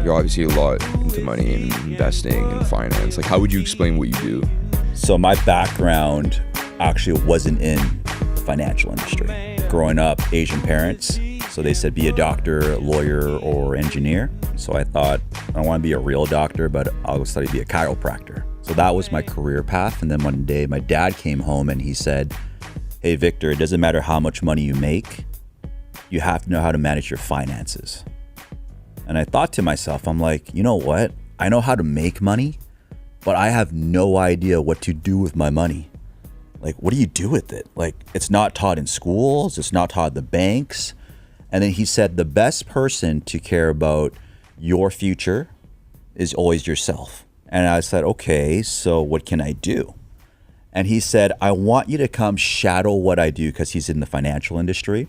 You're obviously a lot into money and investing and finance. Like, how would you explain what you do? So my background actually wasn't in the financial industry. Growing up, Asian parents, so they said be a doctor, lawyer, or engineer. So I thought, I want to be a real doctor, but I'll study to be a chiropractor. So that was my career path. And then one day my dad came home and he said, hey, Victor, it doesn't matter how much money you make, you have to know how to manage your finances. And I thought to myself, I'm like, you know what? I know how to make money, but I have no idea what to do with my money. Like, what do you do with it? Like, it's not taught in schools. It's not taught at the banks. And then he said, the best person to care about your future is always yourself. And I said, okay, so what can I do? And he said, I want you to come shadow what I do, because he's in the financial industry.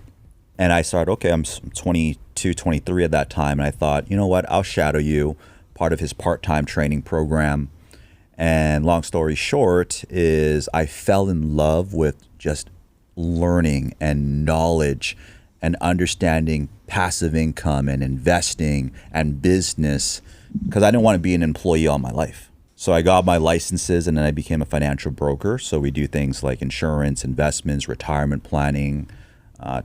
And I started, okay, I'm 22, 23 at that time. And I thought, you know what, I'll shadow you, part of his part-time training program. And long story short is I fell in love with just learning and knowledge and understanding passive income and investing and business, because I didn't want to be an employee all my life. So I got my licenses and then I became a financial broker. So we do things like insurance, investments, retirement planning,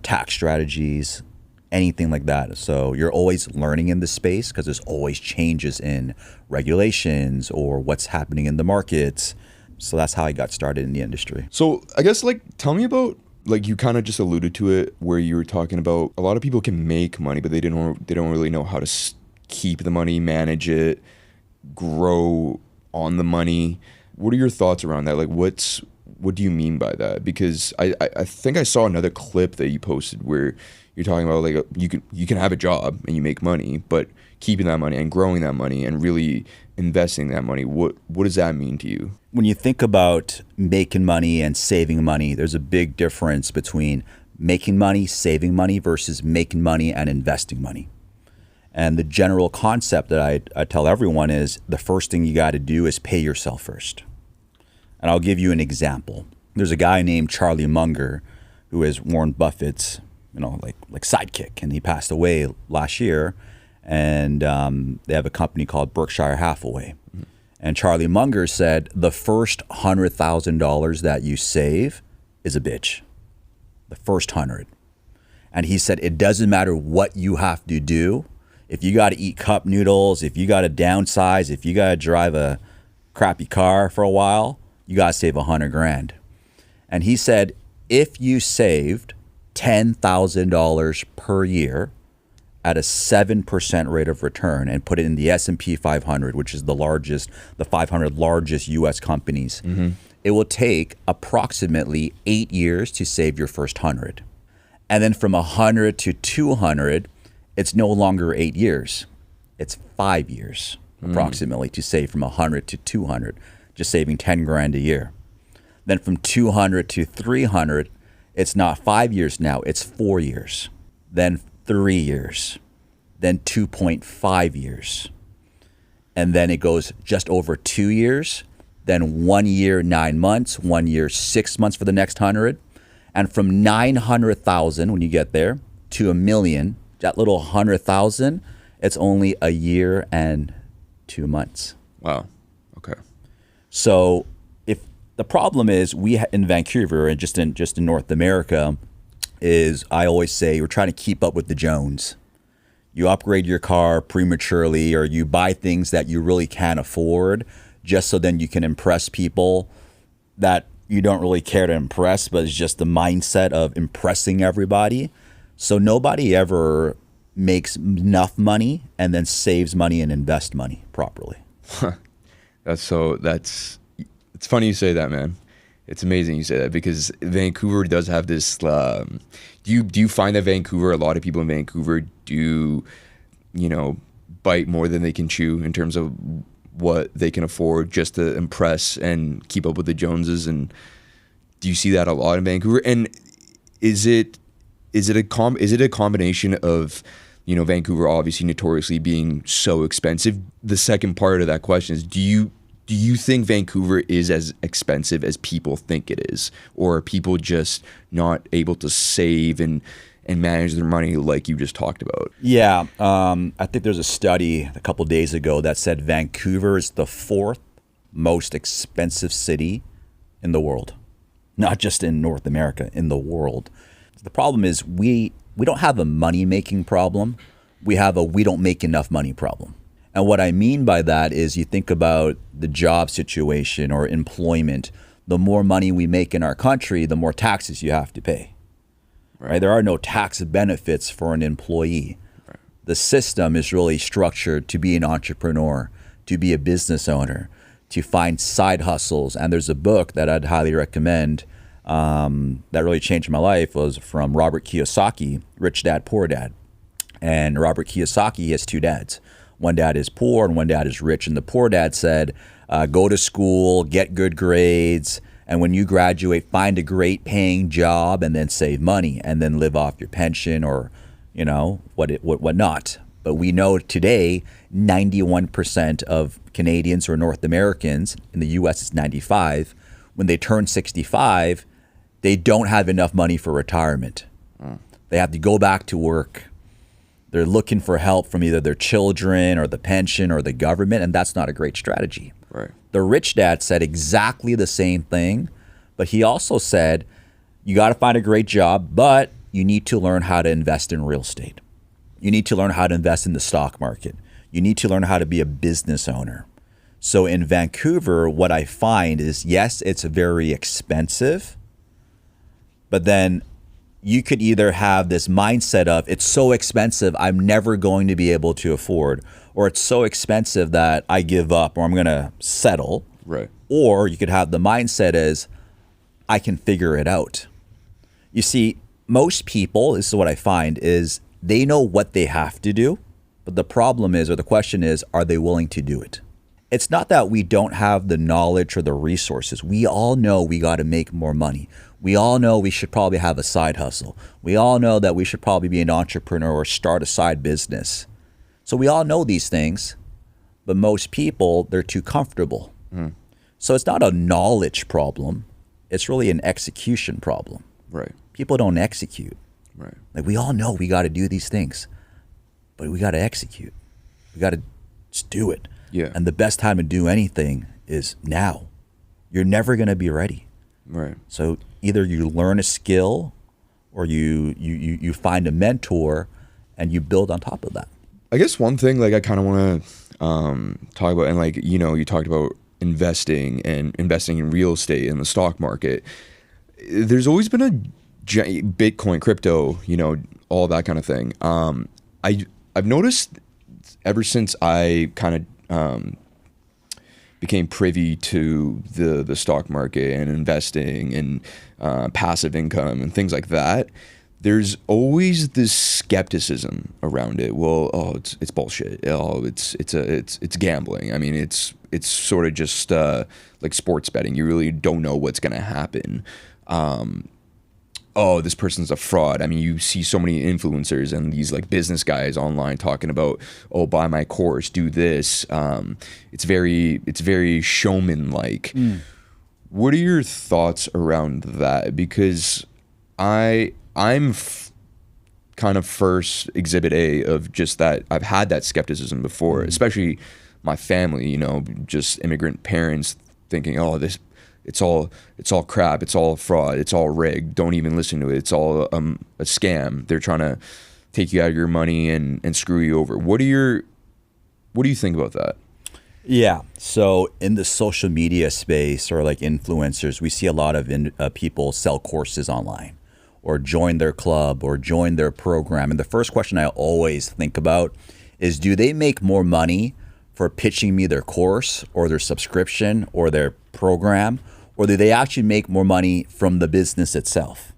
tax strategies, anything like that. So you're always learning in this space because there's always changes in regulations or what's happening in the markets. So that's how I got started in the industry. So I guess, like, tell me about, like, you kind of just alluded to it where you were talking about a lot of people can make money, but they don't really know how to keep the money, manage it, grow on the money. What are your thoughts around that? Like, what do you mean by that? Because I think I saw another clip that you posted where you're talking about, like, you can have a job and you make money, but keeping that money and growing that money and really investing that money, what does that mean to you? When you think about making money and saving money, there's a big difference between making money, saving money versus making money and investing money. And the general concept that I tell everyone is the first thing you got to do is pay yourself first. And I'll give you an example. There's a guy named Charlie Munger who is Warren Buffett's, like sidekick, and he passed away last year. And they have a company called Berkshire Hathaway. Mm-hmm. And Charlie Munger said the first $100,000 that you save is a bitch. The first 100. And he said it doesn't matter what you have to do. If you got to eat cup noodles, if you got to downsize, if you got to drive a crappy car for a while, you got to save $100,000. And he said, if you saved $10,000 per year at a 7% rate of return and put it in the S&P 500, which is the 500 largest US companies, mm-hmm. It will take approximately 8 years to save your first 100. And then from 100 to 200, it's no longer 8 years. It's 5 years approximately to save from 100 to 200, just saving $10,000 a year. Then from 200 to 300, it's not 5 years now, it's 4 years. Then 3 years, then 2.5 years. And then it goes just over 2 years, then 1 year, 9 months, 1 year, 6 months for the next 100. And from 900,000 when you get there to $1 million, that little 100,000, it's only a year and 2 months. Wow. Okay. So if the problem is in Vancouver and just in North America is, I always say, we're trying to keep up with the Jones. You upgrade your car prematurely, or you buy things that you really can't afford just so then you can impress people that you don't really care to impress, but it's just the mindset of impressing everybody. So nobody ever makes enough money and then saves money and invests money properly. It's funny you say that, man. It's amazing you say that, because Vancouver does have this, do you find that a lot of people in Vancouver do, bite more than they can chew in terms of what they can afford just to impress and keep up with the Joneses? And do you see that a lot in Vancouver? And is it a combination of, Vancouver obviously notoriously being so expensive? The second part of that question is, do you think Vancouver is as expensive as people think it is? Or are people just not able to save and and manage their money like you just talked about? Yeah, I think there's a study a couple days ago that said Vancouver is the fourth most expensive city in the world, not just in North America, in the world. The problem is we don't have a money-making problem. We have a we don't make enough money problem. And what I mean by that is you think about the job situation or employment. The more money we make in our country, the more taxes you have to pay. Right? There are no tax benefits for an employee. Right. The system is really structured to be an entrepreneur, to be a business owner, to find side hustles. And there's a book that I'd highly recommend that really changed my life, was from Robert Kiyosaki, Rich Dad, Poor Dad. And Robert Kiyosaki has two dads. One dad is poor and one dad is rich. And the poor dad said, go to school, get good grades, and when you graduate, find a great paying job and then save money and then live off your pension or, what not. But we know today, 91% of Canadians or North Americans, in the US it's 95, when they turn 65, they don't have enough money for retirement. They have to go back to work. They're looking for help from either their children or the pension or the government, and that's not a great strategy. Right. The rich dad said exactly the same thing, but he also said, you got to find a great job, but you need to learn how to invest in real estate. You need to learn how to invest in the stock market. You need to learn how to be a business owner. So in Vancouver, what I find is, yes, it's very expensive, but then you could either have this mindset of it's so expensive, I'm never going to be able to afford, or it's so expensive that I give up or I'm going to settle. Right. Or you could have the mindset as I can figure it out. You see, most people, this is what I find, is they know what they have to do, but the problem is, or the question is, are they willing to do it? It's not that we don't have the knowledge or the resources. We all know we got to make more money. We all know we should probably have a side hustle. We all know that we should probably be an entrepreneur or start a side business. So we all know these things, but most people, they're too comfortable. So it's not a knowledge problem. It's really an execution problem. Right. People don't execute. Right. Like, we all know we got to do these things, but we got to execute. We got to just do it. Yeah. And the best time to do anything is now. You're never going to be ready. Right. So either you learn a skill or you find a mentor and you build on top of that. I guess one thing like I kind of want to talk about, and like, you talked about investing in real estate in the stock market. There's always been a Bitcoin, crypto, all that kind of thing. I've noticed ever since I kind of became privy to the stock market and investing and passive income and things like that, there's always this skepticism around it. Well, it's bullshit. It's gambling. I mean, it's sort of just like sports betting. You really don't know what's gonna happen. This person's a fraud. I mean, you see so many influencers and these like business guys online talking about, buy my course, do this. It's very showman-like. What are your thoughts around that? Because I'm kind of first exhibit A of just that. I've had that skepticism before, especially my family, just immigrant parents thinking, it's all crap, it's all fraud, it's all rigged, don't even listen to it, it's all a scam. They're trying to take you out of your money and screw you over. What do you think about that? Yeah. So in the social media space or like influencers, we see a lot of people sell courses online or join their club or join their program. And the first question I always think about is, do they make more money for pitching me their course or their subscription or their program, or do they actually make more money from the business itself?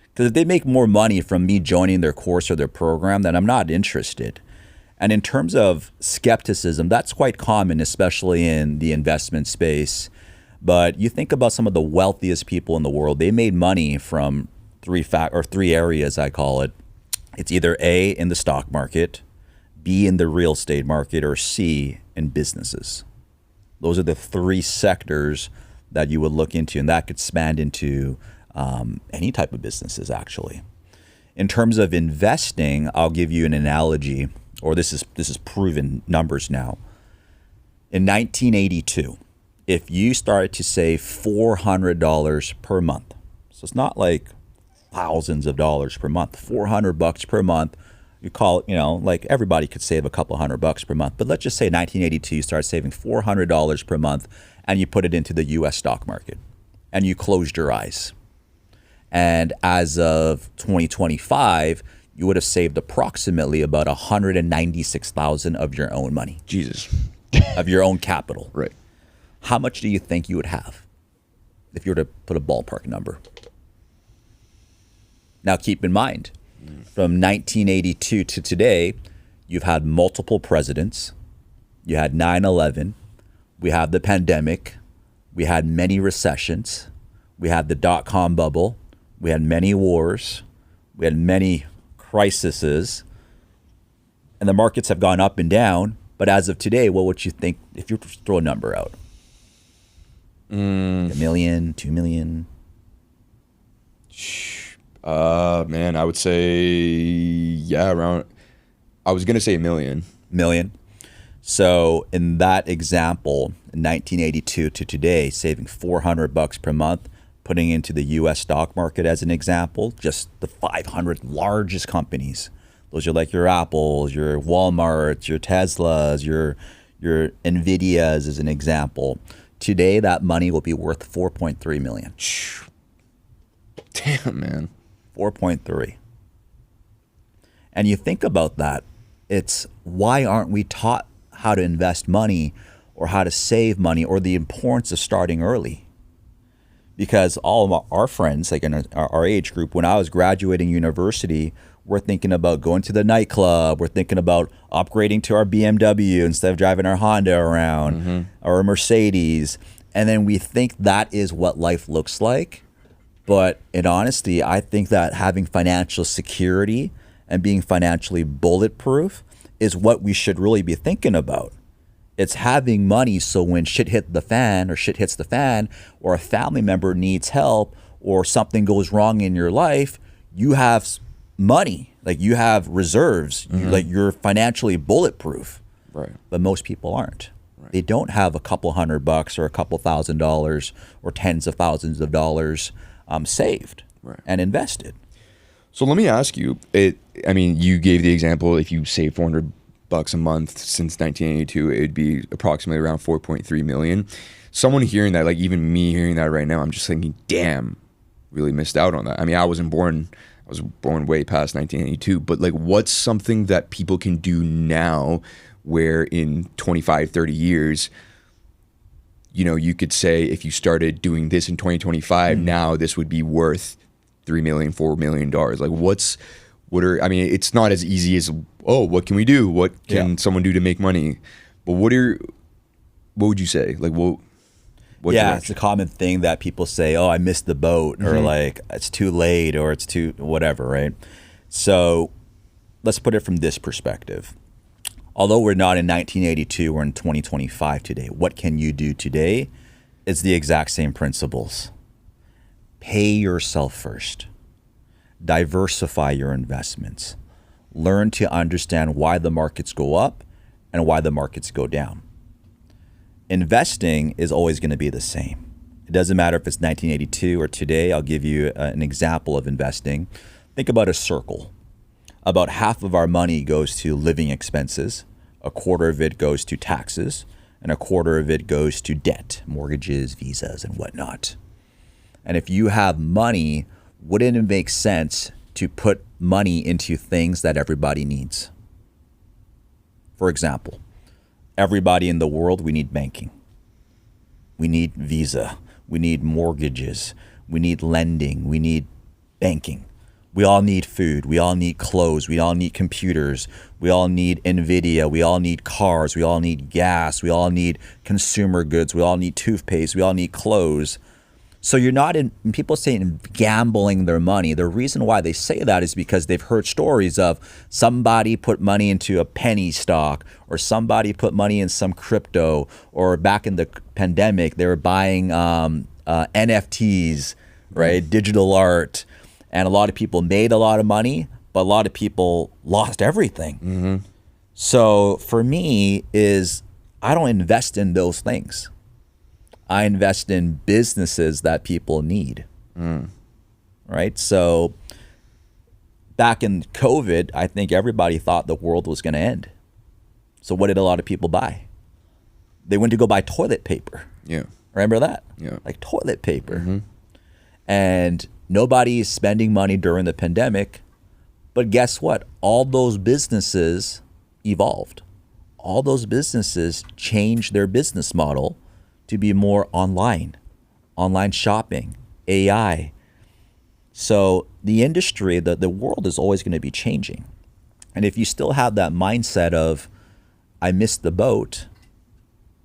Because if they make more money from me joining their course or their program, then I'm not interested. And in terms of skepticism, that's quite common, especially in the investment space. But you think about some of the wealthiest people in the world, they made money from three areas, I call it. It's either A, in the stock market, B, in the real estate market, or C, in businesses. Those are the three sectors that you would look into, and that could span into any type of businesses, actually. In terms of investing, I'll give you an analogy, or this is proven numbers now. In 1982, if you started to save $400 per month, so it's not like thousands of dollars per month, $400 per month, you call it, like everybody could save a couple $100 per month, but let's just say 1982, you start saving $400 per month and you put it into the US stock market and you closed your eyes. And as of 2025, you would have saved approximately about $196,000 of your own money. Jesus. Of your own capital. Right. How much do you think you would have if you were to put a ballpark number? Now keep in mind, from 1982 to today, you've had multiple presidents. You had 9/11. We had the pandemic. We had many recessions. We had the dot-com bubble. We had many wars. We had many crises. And the markets have gone up and down. But as of today, what would you think if you throw a number out? $1 million, $2 million? Man, I would say, around, I was going to say $1 million. Million. So in that example, in 1982 to today, saving $400 per month, putting into the U.S. stock market as an example, just the 500 largest companies. Those are like your Apples, your Walmarts, your Teslas, your Nvidias as an example. Today, that money will be worth $4.3 million. Damn, man. 4.3. And you think about that, it's why aren't we taught how to invest money or how to save money or the importance of starting early? Because all of our friends, like in our age group, when I was graduating university, we're thinking about going to the nightclub. We're thinking about upgrading to our BMW instead of driving our Honda around or a Mercedes. And then we think that is what life looks like. But in honesty, I think that having financial security and being financially bulletproof is what we should really be thinking about. It's having money so when shit hits the fan or a family member needs help or something goes wrong in your life, you have money, like you have reserves, you're financially bulletproof. Right. But most people aren't. Right. They don't have a couple $100 or a couple $1,000 or tens of thousands of dollars saved and invested. So let me ask you, you gave the example, if you save $400 a month since 1982, it would be approximately around 4.3 million. Someone hearing that, like even me hearing that right now, I'm just thinking, damn, really missed out on that. I mean, I was born way past 1982, but like what's something that people can do now where in 25, 30 years, you could say if you started doing this in 2025, now this would be worth $3 million, $4 million. Like it's not as easy as, what can we do? What can someone do to make money? But what would you say? Like, what direction? It's a common thing that people say, I missed the boat, or like, it's too late, or it's too whatever, right? So let's put it from this perspective. Although we're not in 1982, we're in 2025 today. What can you do today? It's the exact same principles. Pay yourself first. Diversify your investments. Learn to understand why the markets go up and why the markets go down. Investing is always going to be the same. It doesn't matter if it's 1982 or today. I'll give you an example of investing. Think about a circle. About half of our money goes to living expenses, a quarter of it goes to taxes, and a quarter of it goes to debt, mortgages, visas, and whatnot. And if you have money, wouldn't it make sense to put money into things that everybody needs? For example, everybody in the world, we need banking. We need visa. We need mortgages. We need lending. We need banking. We all need food. We all need clothes. We all need computers. We all need Nvidia. We all need cars. We all need gas. We all need consumer goods. We all need toothpaste. We all need clothes. So you're not in, when people say gambling their money, the reason why they say that is because they've heard stories of somebody put money into a penny stock, or somebody put money in some crypto, or back in the pandemic, they were buying NFTs, right? Digital art. And a lot of people made a lot of money, but a lot of people lost everything. So for me is I don't invest in those things. I invest in businesses that people need. Right? So back in COVID, I think everybody thought the world was going to end. So what did a lot of people buy? They went to go buy toilet paper. Yeah. Remember that? Yeah. Like toilet paper. And nobody is spending money during the pandemic. But guess what? All those businesses evolved. All those businesses changed their business model to be more online shopping, AI. So the industry, the world is always going to be changing. And if you still have that mindset of, I missed the boat,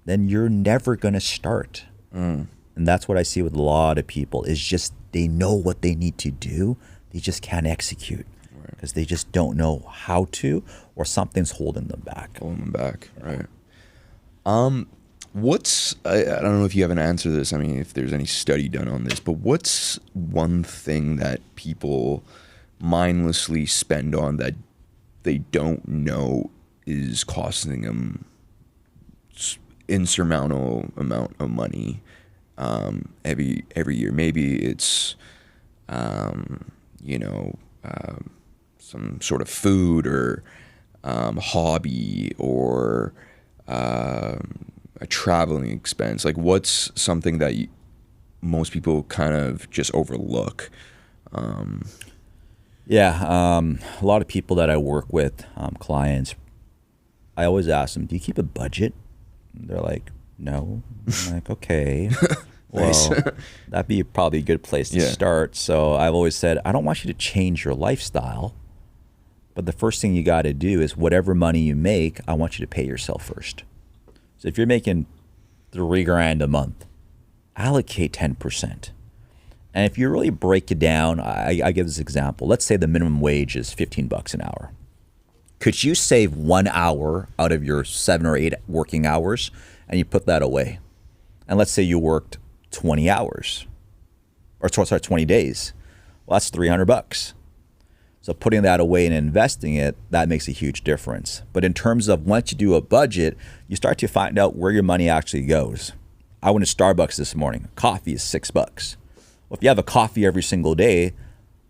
then you're never going to start. And that's what I see with a lot of people is just they know what they need to do. They just can't execute because they just don't know how to, or something's holding them back. Right. What's, I don't know if you have an answer to this. I mean, if there's any study done on this, but what's one thing that people mindlessly spend on that they don't know is costing them insurmountable amount of money every year? Maybe it's, some sort of food or hobby or a traveling expense. Like, what's something that most people kind of just overlook? A lot of people that I work with, clients, I always ask them, do you keep a budget? And they're like, no. I'm like, okay. Well, that'd be probably a good place to start. So I've always said, I don't want you to change your lifestyle, but the first thing you got to do is whatever money you make, I want you to pay yourself first. So if you're making $3,000 a month, allocate 10%. And if you really break it down, I give this example. Let's say the minimum wage is $15 an hour. Could you save 1 hour out of your 7 or 8 working hours and you put that away? And let's say you worked 20 hours, or 20 days. Well, that's $300. So putting that away and investing it, that makes a huge difference. But in terms of once you do a budget, you start to find out where your money actually goes. I went to Starbucks this morning. Coffee is $6. Well, if you have a coffee every single day,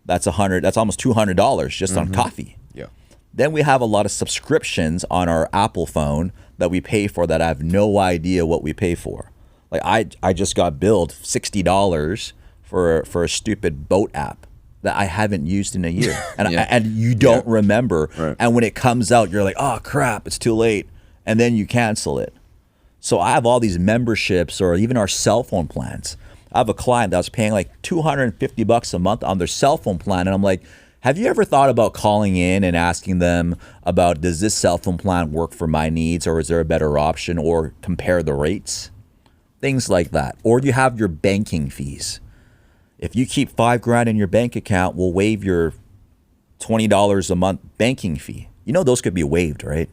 that's almost $200 just on coffee. Yeah. Then we have a lot of subscriptions on our Apple phone that we pay for that I have no idea what we pay for. Like I just got billed $60 for a stupid boat app that I haven't used in a year. And and you don't remember. Right. And when it comes out, you're like, oh crap, it's too late. And then you cancel it. So I have all these memberships or even our cell phone plans. I have a client that was paying like $250 a month on their cell phone plan. And I'm like, have you ever thought about calling in and asking them about, does this cell phone plan work for my needs, or is there a better option, or compare the rates? Things like that. Or you have your banking fees. If you keep $5,000 in your bank account, we'll waive your $20 a month banking fee. You know those could be waived, right?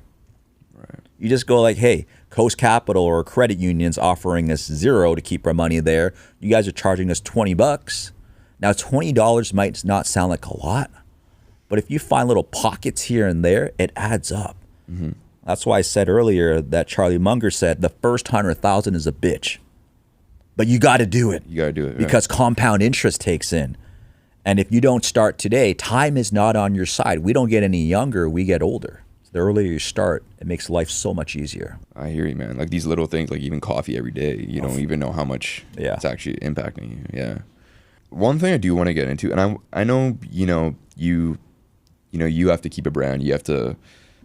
Right. You just go like, hey, Coast Capital or credit unions offering us $0 to keep our money there. You guys are charging us $20. Now, $20 might not sound like a lot, but if you find little pockets here and there, it adds up. That's why I said earlier that Charlie Munger said the first 100,000 is a bitch. But you got to do it. You got to do it. Because compound interest takes in. And if you don't start today, time is not on your side. We don't get any younger, we get older. The earlier you start, it makes life so much easier. I hear you, man. Like these little things, like even coffee every day, you don't even know how much it's actually impacting you. Yeah. One thing I do want to get into, and I know, you have to keep a brand. You have to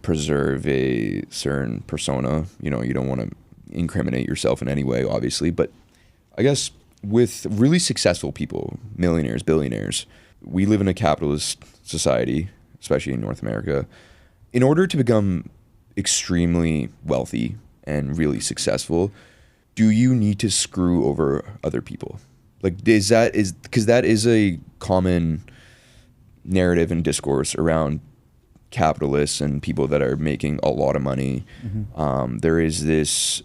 preserve a certain persona. You don't want to incriminate yourself in any way, obviously. But I guess with really successful people, millionaires, billionaires, we live in a capitalist society, especially in North America. In order to become extremely wealthy and really successful, do you need to screw over other people? Like, because that is a common narrative and discourse around capitalists and people that are making a lot of money. There is this,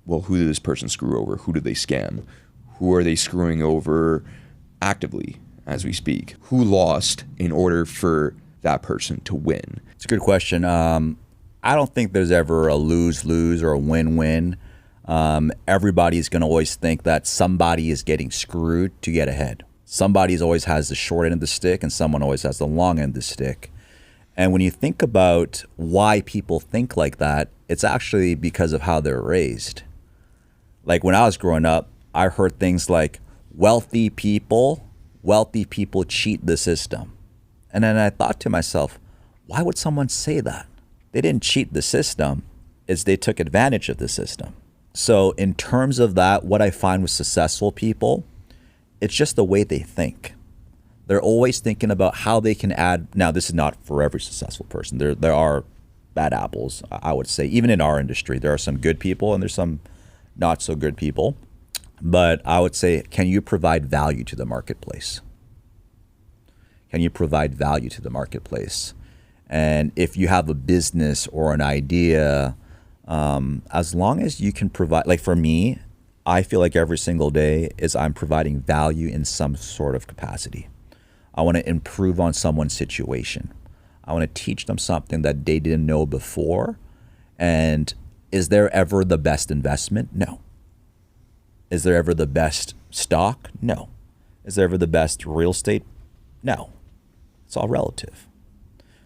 well, who did this person screw over? Who did they scam? Who are they screwing over actively? as we speak? Who lost in order for that person to win? It's a good question. I don't think there's ever a lose-lose or a win-win. Everybody's going to always think that somebody is getting screwed to get ahead. Somebody always has the short end of the stick and someone always has the long end of the stick. And when you think about why people think like that, it's actually because of how they're raised. Like when I was growing up, I heard things like wealthy people cheat the system. And then I thought to myself, why would someone say that? They didn't cheat the system, it's they took advantage of the system. So in terms of that, what I find with successful people, it's just the way they think. They're always thinking about how they can add. Now, this is not for every successful person. There are bad apples, I would say. Even in our industry, there are some good people and there's some not so good people. But I would say, can you provide value to the marketplace? Can you provide value to the marketplace? And if you have a business or an idea, as long as you can provide, like for me, I feel like every single day is I'm providing value in some sort of capacity. I want to improve on someone's situation. I want to teach them something that they didn't know before. And is there ever the best investment? No. Is there ever the best stock? No. Is there ever the best real estate? No. It's all relative.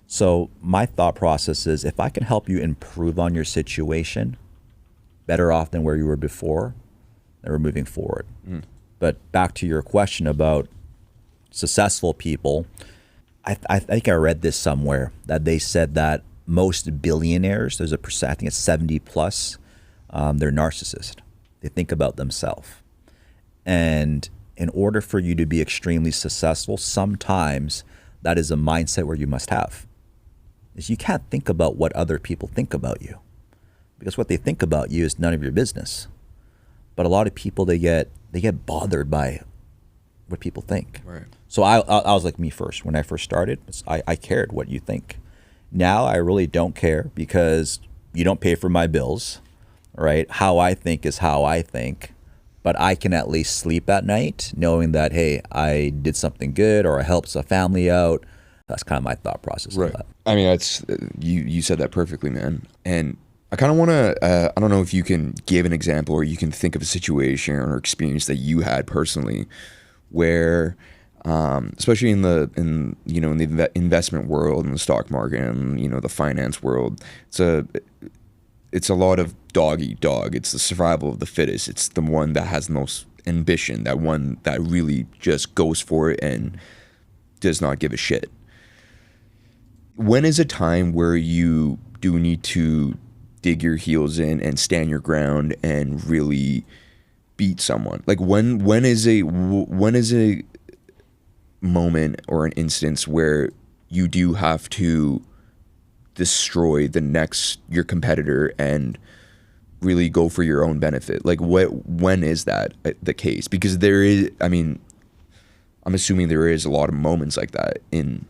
So my thought process is if I can help you improve on your situation, better off than where you were before, then we're moving forward. But back to your question about successful people, I think I read this somewhere that they said that most billionaires, there's a percent, I think it's 70 plus, they're narcissists. They think about themselves. And in order for you to be extremely successful, sometimes that is a mindset where you must have. Is you can't think about what other people think about you, because what they think about you is none of your business. But a lot of people, they get bothered by what people think. Right. So I was like me first. When I first started, I cared what you think. Now I really don't care because you don't pay for my bills, right? How I think is how I think, but I can at least sleep at night knowing that, hey, I did something good or I helped a family out. That's kind of my thought process. Right. I mean, that's you said that perfectly, man. And I kind of want to, I don't know if you can give an example or you can think of a situation or experience that you had personally where, especially in the investment world and the stock market and, the finance world, it's a lot of dog eat dog. It's the survival of the fittest. It's the one that has the most ambition, that one that really just goes for it and does not give a shit. When is a time where you do need to dig your heels in and stand your ground and really beat someone? Like when is a moment or an instance where you do have to destroy your competitor and really go for your own benefit? Like when is that the case? Because I'm assuming there is a lot of moments like that in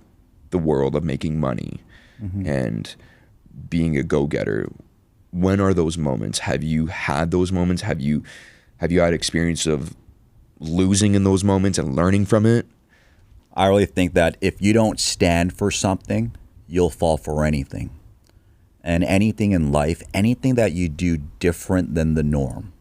the world of making money and being a go-getter. When are those moments? Have you had those moments? Have you had experience of losing in those moments and learning from it? I really think that if you don't stand for something, you'll fall for anything. And anything in life, anything that you do different than the norm.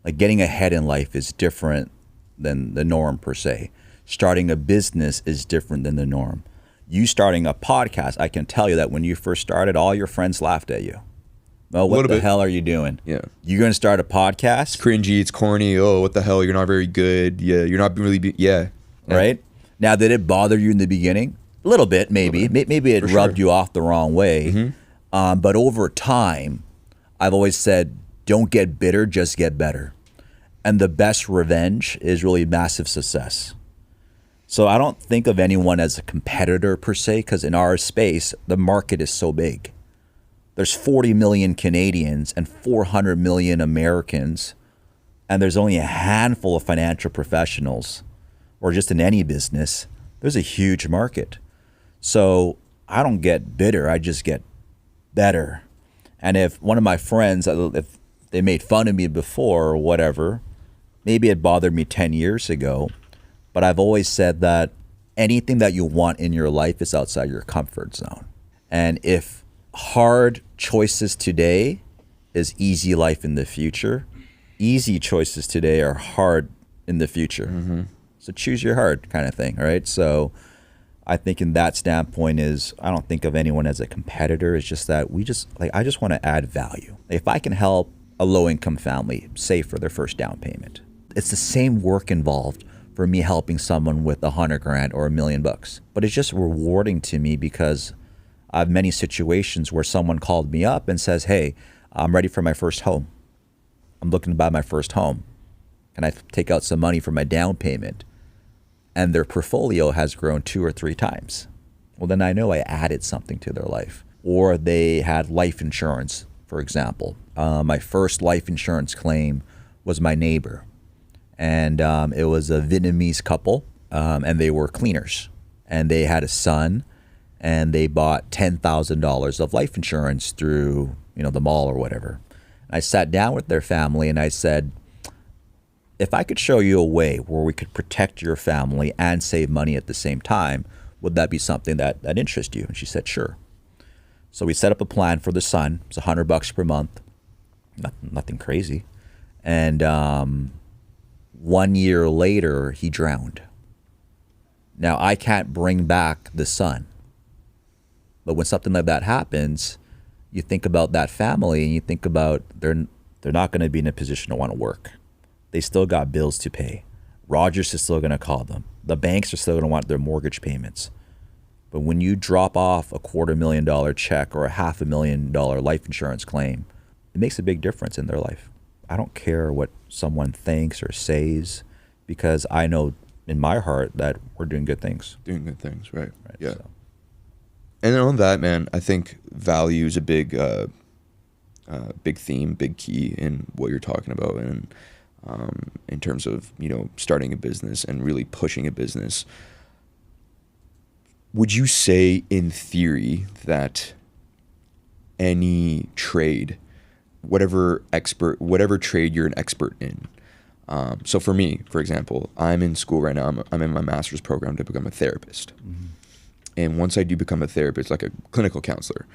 Like getting ahead in life is different than the norm per se. Starting a business is different than the norm. You starting a podcast, I can tell you that when you first started, all your friends laughed at you. Well, what the hell are you doing? Yeah. You're going to start a podcast? It's cringy, it's corny. Oh, what the hell? You're not very good. Yeah, you're not really, yeah. Right? Now, did it bother you in the beginning? A little bit, maybe. Maybe it rubbed you off the wrong way. But over time, I've always said, don't get bitter, just get better. And the best revenge is really massive success. So I don't think of anyone as a competitor per se, because in our space, the market is so big. There's 40 million Canadians and 400 million Americans, and there's only a handful of financial professionals, or just in any business. There's a huge market. So I don't get bitter, I just get better. And if one of my friends, if they made fun of me before or whatever, maybe it bothered me 10 years ago, but I've always said that anything that you want in your life is outside your comfort zone. And if hard choices today is easy life in the future, easy choices today are hard in the future. Mm-hmm. So choose your hard kind of thing, right? So I think in that standpoint is, I don't think of anyone as a competitor. It's just that I just want to add value. If I can help a low-income family save for their first down payment, it's the same work involved for me helping someone with $100,000 or $1 million. But it's just rewarding to me because I have many situations where someone called me up and says, hey, I'm ready for my first home. I'm looking to buy my first home. Can I take out some money for my down payment? And their portfolio has grown 2 or 3 times. Well, then I know I added something to their life. Or they had life insurance, for example. My first life insurance claim was my neighbor. And it was a Vietnamese couple, and they were cleaners. And they had a son, and they bought $10,000 of life insurance through, the mall or whatever. I sat down with their family and I said, if I could show you a way where we could protect your family and save money at the same time, would that be something that interests you? And she said, sure. So we set up a plan for the son. It's $100 per month. Nothing crazy. And 1 year later, he drowned. Now, I can't bring back the son. But when something like that happens, you think about that family and you think about they're not going to be in a position to want to work. They still got bills to pay. Rogers is still going to call them. The banks are still going to want their mortgage payments. But when you drop off a $250,000 check or a $500,000 life insurance claim, it makes a big difference in their life. I don't care what someone thinks or says, because I know in my heart that we're doing good things. Doing good things, right? Yeah. So. And on that, man, I think value is a big theme, big key in what you're talking about, and in terms of starting a business and really pushing a business. Would you say, in theory, that any trade, whatever trade you're an expert in? So for me, for example, I'm in school right now. I'm in my master's program to become a therapist. Mm-hmm. And once I do become a therapist, like a clinical counselor,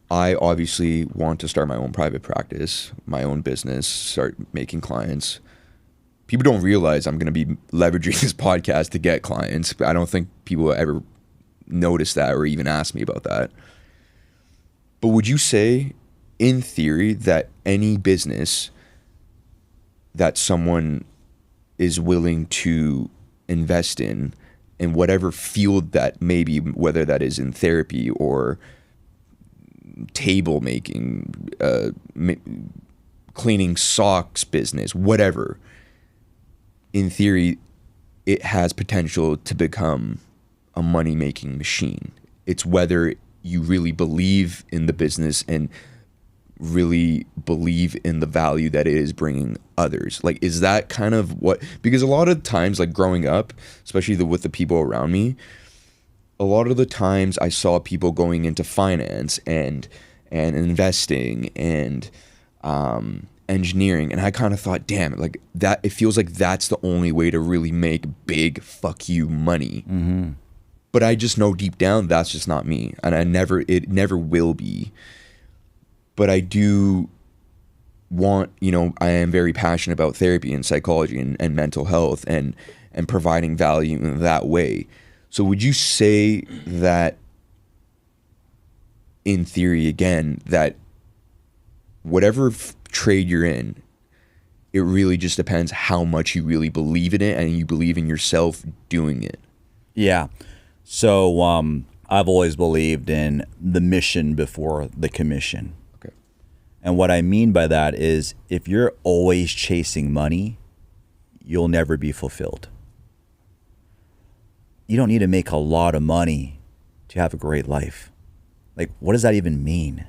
I obviously want to start my own private practice, my own business, start making clients. People don't realize I'm going to be leveraging this podcast to get clients. But I don't think people ever notice that or even ask me about that. But would you say, in theory, that any business that someone is willing to invest in whatever field that may be, whether that is in therapy or table making, cleaning socks business, whatever, in theory, it has potential to become a money-making machine. It's whether you really believe in the business and really believe in the value that it is bringing others. Like, is that kind of what, because a lot of times, like growing up, especially with the people around me, a lot of the times I saw people going into finance and investing and engineering, and I kind of thought, damn, like that, it feels like that's the only way to really make big fuck you money. Mm-hmm. But I just know deep down that's just not me, and it never will be. But I do want, I am very passionate about therapy and psychology and mental health and providing value in that way. So would you say that, in theory, again, that whatever trade you're in, it really just depends how much you really believe in it and you believe in yourself doing it? Yeah. So I've always believed in the mission before the commission. Okay. And what I mean by that is, if you're always chasing money, you'll never be fulfilled. You don't need to make a lot of money to have a great life. Like, what does that even mean?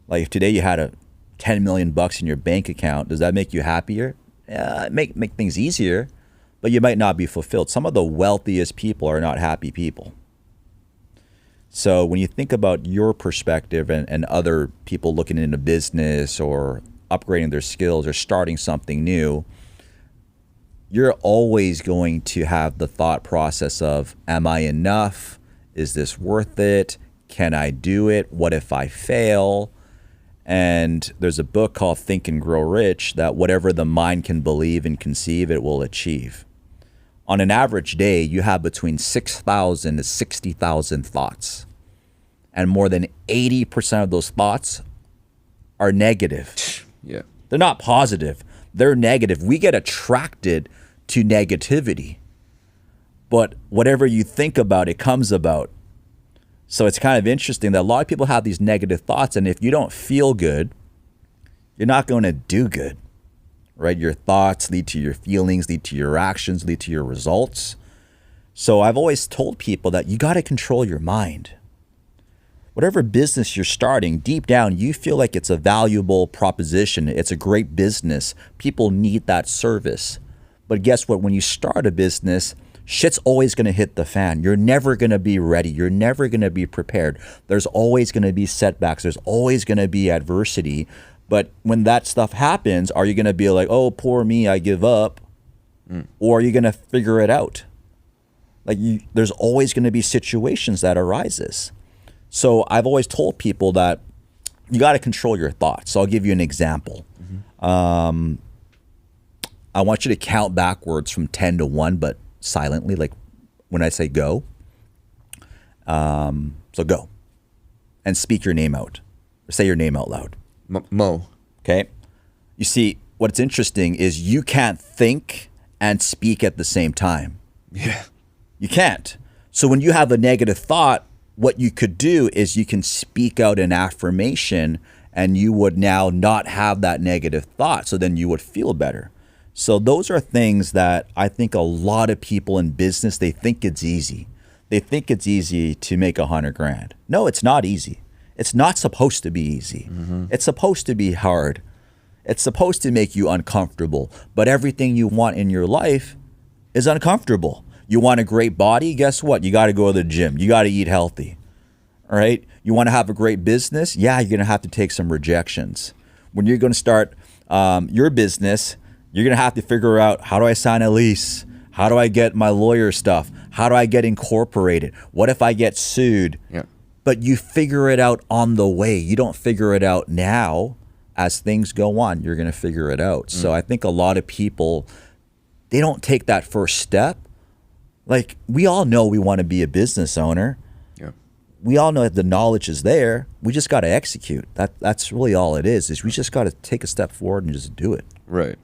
Like, if today you had a $10 million in your bank account, does that make you happier? Yeah, make things easier, but you might not be fulfilled. Some of the wealthiest people are not happy people. So when you think about your perspective and other people looking into business or upgrading their skills or starting something new, you're always going to have the thought process of, am I enough? Is this worth it? Can I do it? What if I fail? And there's a book called Think and Grow Rich that whatever the mind can believe and conceive, it will achieve. On an average day, you have between 6,000 to 60,000 thoughts. And more than 80% of those thoughts are negative. Yeah. They're not positive. They're negative. We get attracted to negativity. But whatever you think about, it comes about. So it's kind of interesting that a lot of people have these negative thoughts, and if you don't feel good, you're not going to do good, right? Your thoughts lead to your feelings, lead to your actions, lead to your results. So I've always told people that you got to control your mind. Whatever business you're starting, deep down, you feel like it's a valuable proposition. It's a great business. People need that service. But guess what? When you start a business, shit's always going to hit the fan. You're never going to be ready. You're never going to be prepared. There's always going to be setbacks. There's always going to be adversity. But when that stuff happens, are you going to be like, oh, poor me, I give up? Or are you going to figure it out? There's always going to be situations that arises. So I've always told people that you got to control your thoughts. So I'll give you an example. I want you to count backwards from 10 to 1, but silently, like when I say go. So go. And speak your name out. Or say your name out loud. Mo. Okay? You see, what's interesting is you can't think and speak at the same time. Yeah. You can't. So when you have a negative thought, what you could do is you can speak out an affirmation and you would now not have that negative thought. So then you would feel better. So those are things that I think a lot of people in business, they think it's easy. They think it's easy to make 100 grand. No, it's not easy. It's not supposed to be easy. It's supposed to be hard. It's supposed to make you uncomfortable. But everything you want in your life is uncomfortable. You want a great body? Guess what? You got to go to the gym. You got to eat healthy. All right? You want to have a great business? Yeah, you're going to have to take some rejections. When you're going to start your business, you're going to have to figure out, how do I sign a lease? How do I get my lawyer stuff? How do I get incorporated? What if I get sued? Yeah. But you figure it out on the way. You don't figure it out now. As things go on, you're going to figure it out. So I think a lot of people, they don't take that first step. Like, we all know we want to be a business owner. Yeah. We all know that the knowledge is there. We just got to execute. That's really all it is we just got to take a step forward and just do it. Right.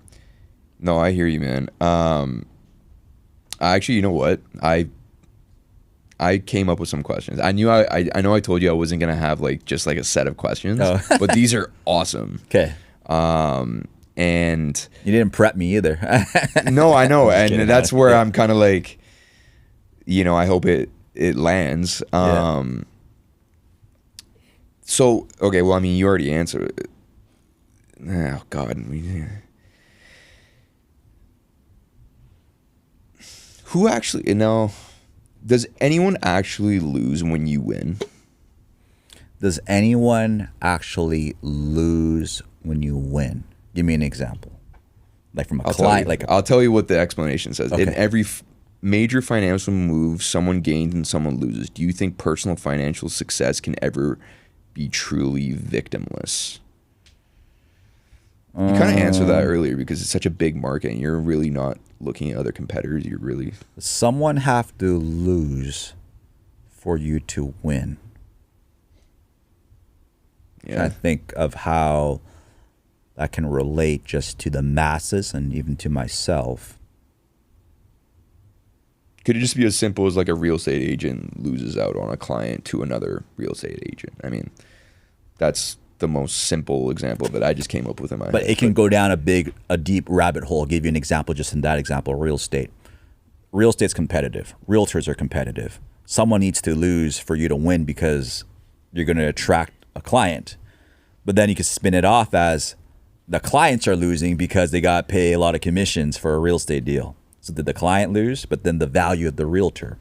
No, I hear you, man. Actually, you know what? I came up with some questions. I knew I know I told you I wasn't gonna have just a set of questions, but these are awesome. Okay. And you didn't prep me either. No, I know, and kidding. that's where I'm kind of like, I hope it lands. So okay, well, I mean, you already answered it. Oh God. Who actually, does anyone actually lose when you win? Does anyone actually lose when you win? Give me an example. Like from a client. I'll tell you what the explanation says. Okay. In every major financial move, someone gains and someone loses. Do you think personal financial success can ever be truly victimless? You kind of answered that earlier because it's such a big market and you're really not looking at other competitors. You're really... Someone have to lose for you to win. Yeah. I think of how that can relate just to the masses and even to myself. Could it just be as simple as a real estate agent loses out on a client to another real estate agent? I mean, that's the most simple example that I just came up with in my head. But it can go down a deep rabbit hole. I'll give you an example just in that example, real estate. Real estate's competitive. Realtors are competitive. Someone needs to lose for you to win because you're going to attract a client. But then you can spin it off as the clients are losing because they got to pay a lot of commissions for a real estate deal. So did the client lose? But then the value of the realtor.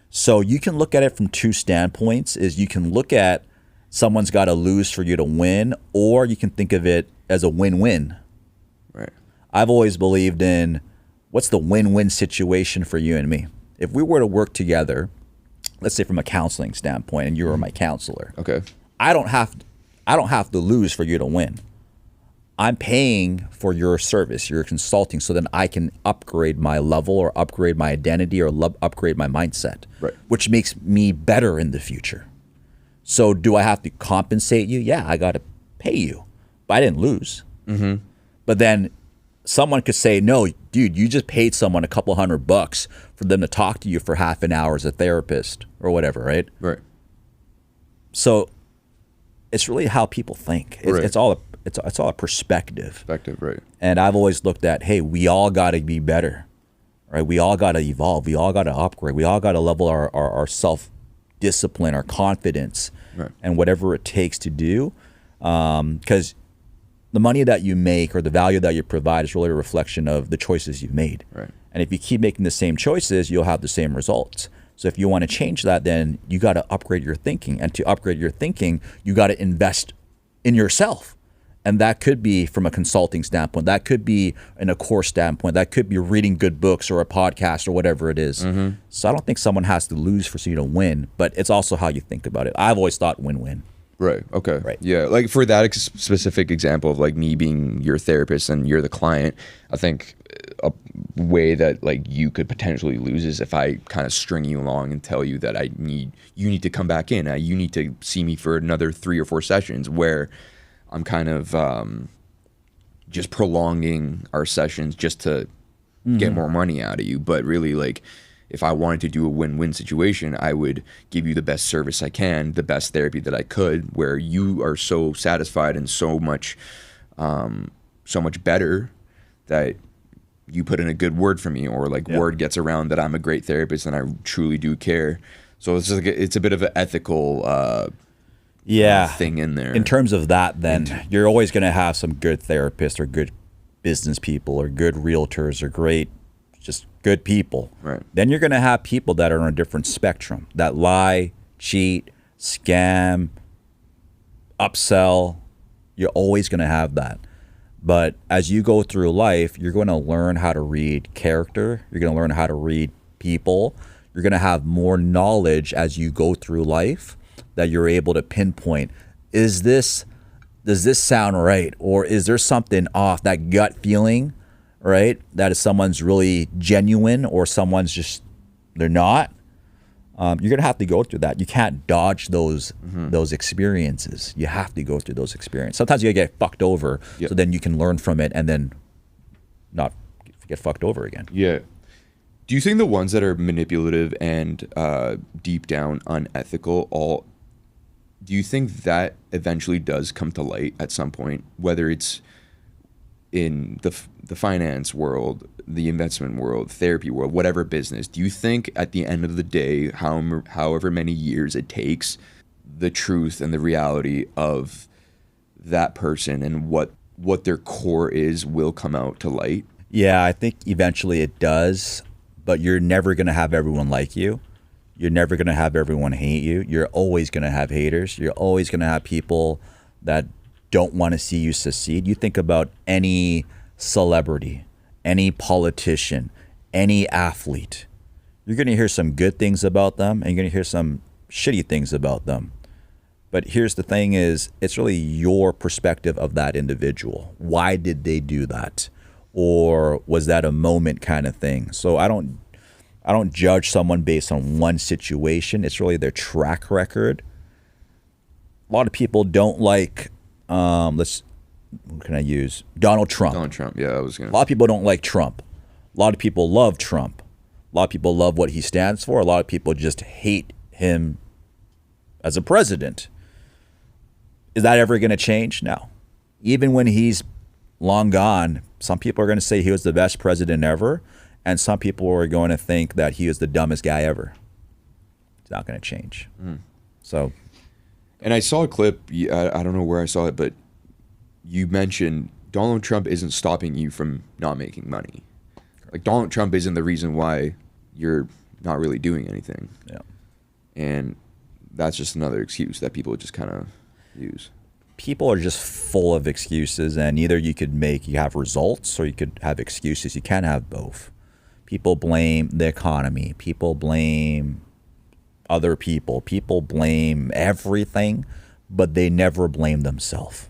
So you can look at it from two standpoints. Is you can look at someone's got to lose for you to win, or you can think of it as a win-win. Right. I've always believed in what's the win-win situation for you and me? If we were to work together, let's say from a counseling standpoint, and you were my counselor, Okay. I don't have to lose for you to win. I'm paying for your service, your consulting, so then I can upgrade my level or upgrade my identity or upgrade my mindset, Right. which makes me better in the future. So do I have to compensate you? Yeah, I got to pay you, but I didn't lose. Mm-hmm. But then someone could say, no, dude, you just paid someone a couple $100 for them to talk to you for half an hour as a therapist or whatever, right? Right. So it's really how people think. Right. It's all a perspective. Perspective, right. And I've always looked at, hey, we all got to be better, right? We all got to evolve. We all got to upgrade. We all got to level our self-discipline, our confidence, Right. and whatever it takes to do. Because the money that you make or the value that you provide is really a reflection of the choices you've made. Right. And if you keep making the same choices, you'll have the same results. So if you want to change that, then you got to upgrade your thinking. And to upgrade your thinking, you got to invest in yourself. And that could be from a consulting standpoint. That could be in a course standpoint. That could be reading good books or a podcast or whatever it is. Mm-hmm. So I don't think someone has to lose for you to win, but it's also how you think about it. I've always thought win-win. Right. Okay. Right. Yeah. Like for that specific example of like me being your therapist and you're the client, I think a way that like you could potentially lose is if I kind of string you along and tell you that you need to come back in. You need to see me for another 3 or 4 sessions, where I'm kind of just prolonging our sessions just to get more money out of you. But really, like, if I wanted to do a win-win situation, I would give you the best service I can, the best therapy that I could, where you are so satisfied and so much better that you put in a good word for me, or like word gets around that I'm a great therapist and I truly do care. So it's just like it's a bit of an ethical thing in there. In terms of that, then you're always going to have some good therapists or good business people or good realtors or just good people. Right. Then you're going to have people that are on a different spectrum that lie, cheat, scam, upsell. You're always going to have that. But as you go through life, you're going to learn how to read character. You're going to learn how to read people. You're going to have more knowledge as you go through life that you're able to pinpoint. Does this sound right? Or is there something off? That gut feeling, right? That is someone's really genuine or someone's just, they're not. You're going to have to go through that. You can't dodge those experiences. You have to go through those experiences. Sometimes you get fucked over, so then you can learn from it and then not get fucked over again. Yeah. Do you think the ones that are manipulative and deep down unethical, do you think that eventually does come to light at some point, whether it's in the finance world, the investment world, therapy world, whatever business? Do you think at the end of the day, however many years it takes, the truth and the reality of that person and what their core is will come out to light? Yeah, I think eventually it does, but you're never going to have everyone like you. You're never going to have everyone hate you. You're always going to have haters. You're always going to have people that don't want to see you succeed. You think about any celebrity, any politician, any athlete. You're going to hear some good things about them and you're going to hear some shitty things about them. But here's the thing is, it's really your perspective of that individual. Why did they do that? Or was that a moment kind of thing? So I don't judge someone based on one situation. It's really their track record. A lot of people don't like, what can I use? Donald Trump. Donald Trump, yeah, I was going to. A lot of people don't like Trump. A lot of people love Trump. A lot of people love what he stands for. A lot of people just hate him as a president. Is that ever going to change? No. Even when he's long gone, some people are going to say he was the best president ever, and some people are going to think that he is the dumbest guy ever. It's not going to change. So, and I saw a clip, I don't know where I saw it, but you mentioned Donald Trump isn't stopping you from not making money. Like, Donald Trump isn't the reason why you're not really doing anything. yeah. And that's just another excuse that people just kind of use. People are just full of excuses, and either you have results or you could have excuses. You can't have both. People blame the economy. People blame other people. People blame everything, but they never blame themselves.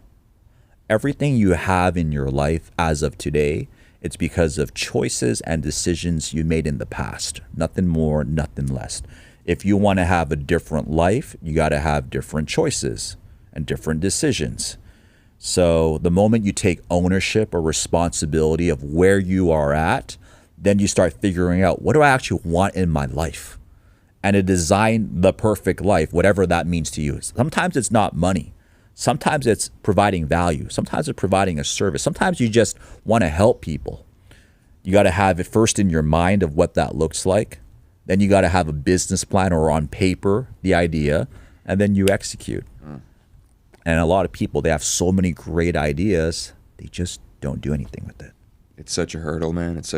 Everything you have in your life as of today, it's because of choices and decisions you made in the past. Nothing more, nothing less. If you want to have a different life, you got to have different choices and different decisions. So the moment you take ownership or responsibility of where you are at, then you start figuring out, what do I actually want in my life? And to design the perfect life, whatever that means to you. Sometimes it's not money. Sometimes it's providing value. Sometimes it's providing a service. Sometimes you just want to help people. You got to have it first in your mind of what that looks like. Then you got to have a business plan or on paper, the idea, and then you execute. And a lot of people, they have so many great ideas, they just don't do anything with it. It's such a hurdle, man. It's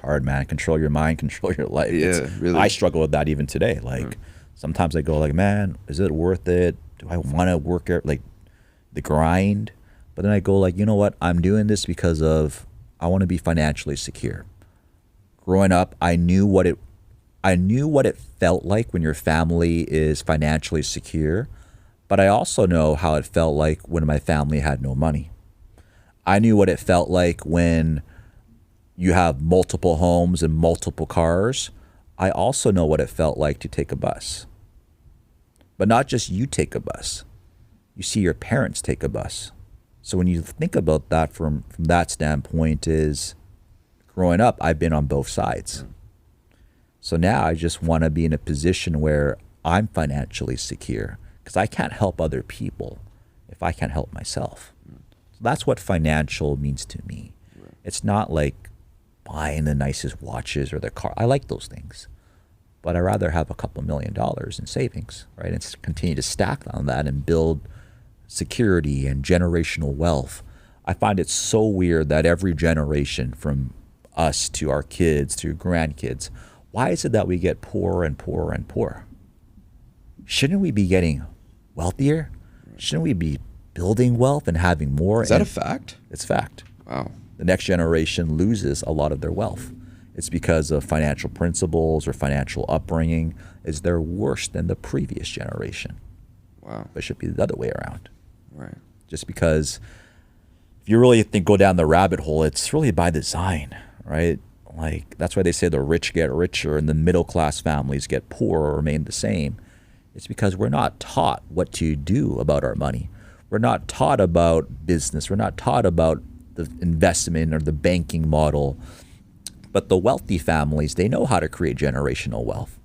hard, man. Control your mind, control your life. Yeah, really. I struggle with that even today. Like sometimes I go like, man, is it worth it? Do I want to work at like the grind? But then I go like, you know what? I'm doing this because of I want to be financially secure. Growing up, I knew what it felt like when your family is financially secure, but I also know how it felt like when my family had no money. I knew what it felt like when you have multiple homes and multiple cars. I also know what it felt like to take a bus. But not just you take a bus. You see your parents take a bus. So when you think about that from that standpoint is, growing up, I've been on both sides. So now I just want to be in a position where I'm financially secure because I can't help other people if I can't help myself. So that's what financial means to me. It's not like buying the nicest watches or the car. I like those things. But I'd rather have a couple $1 million in savings, right? And continue to stack on that and build security and generational wealth. I find it so weird that every generation from us to our kids to grandkids, why is it that we get poorer and poorer and poorer? Shouldn't we be getting wealthier? Shouldn't we be building wealth and having more? Is that a fact? It's fact. Wow. The next generation loses a lot of their wealth. It's because of financial principles or financial upbringing is they're worse than the previous generation. Wow. But it should be the other way around. Right. Just because if you really go down the rabbit hole, it's really by design, right? Like that's why they say the rich get richer and the middle class families get poorer or remain the same. It's because we're not taught what to do about our money. We're not taught about business. We're not taught about the investment or the banking model. But the wealthy families, they know how to create generational wealth.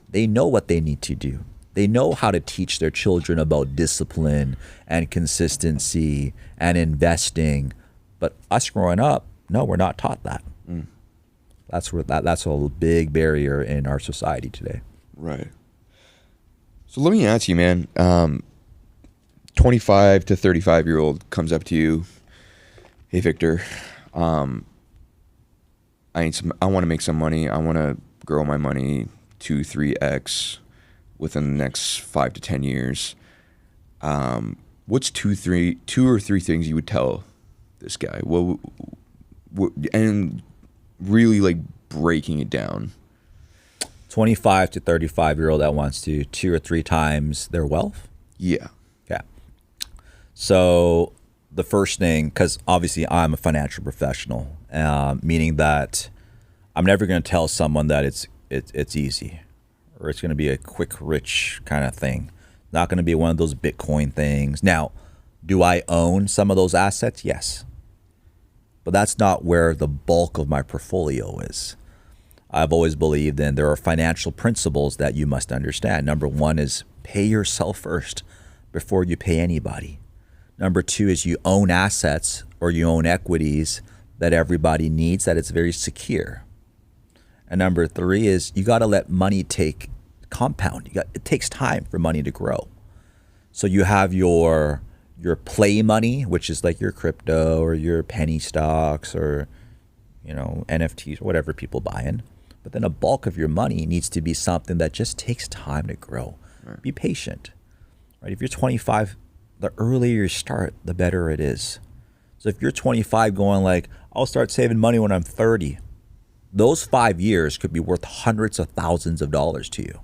They know what they need to do. They know how to teach their children about discipline and consistency and investing. But us growing up, no, we're not taught that. That's a big barrier in our society today. Right. So let me ask you, man. 25 to 35-year-old comes up to you. Hey, Victor. I want to make some money. I want to grow my money 2-3x within the next 5 to 10 years. What's two or three things you would tell this guy? What and really like breaking it down. 25 to 35-year-old that wants to 2 or 3 times their wealth? Yeah. Yeah. So the first thing, because obviously I'm a financial professional, meaning that I'm never going to tell someone that it's easy or it's going to be a quick, rich kind of thing. Not going to be one of those Bitcoin things. Now, do I own some of those assets? Yes. But that's not where the bulk of my portfolio is. I've always believed in there are financial principles that you must understand. Number one is pay yourself first before you pay anybody. Number two is you own assets or you own equities that everybody needs, that it's very secure. And number three is you got to let money compound. It takes time for money to grow. So you have your play money, which is like your crypto or your penny stocks or NFTs or whatever people buy in. But then a bulk of your money needs to be something that just takes time to grow. Right. Be patient. Right? If you're 25, the earlier you start, the better it is. So if you're 25 going like, I'll start saving money when I'm 30, those 5 years could be worth hundreds of thousands of dollars to you.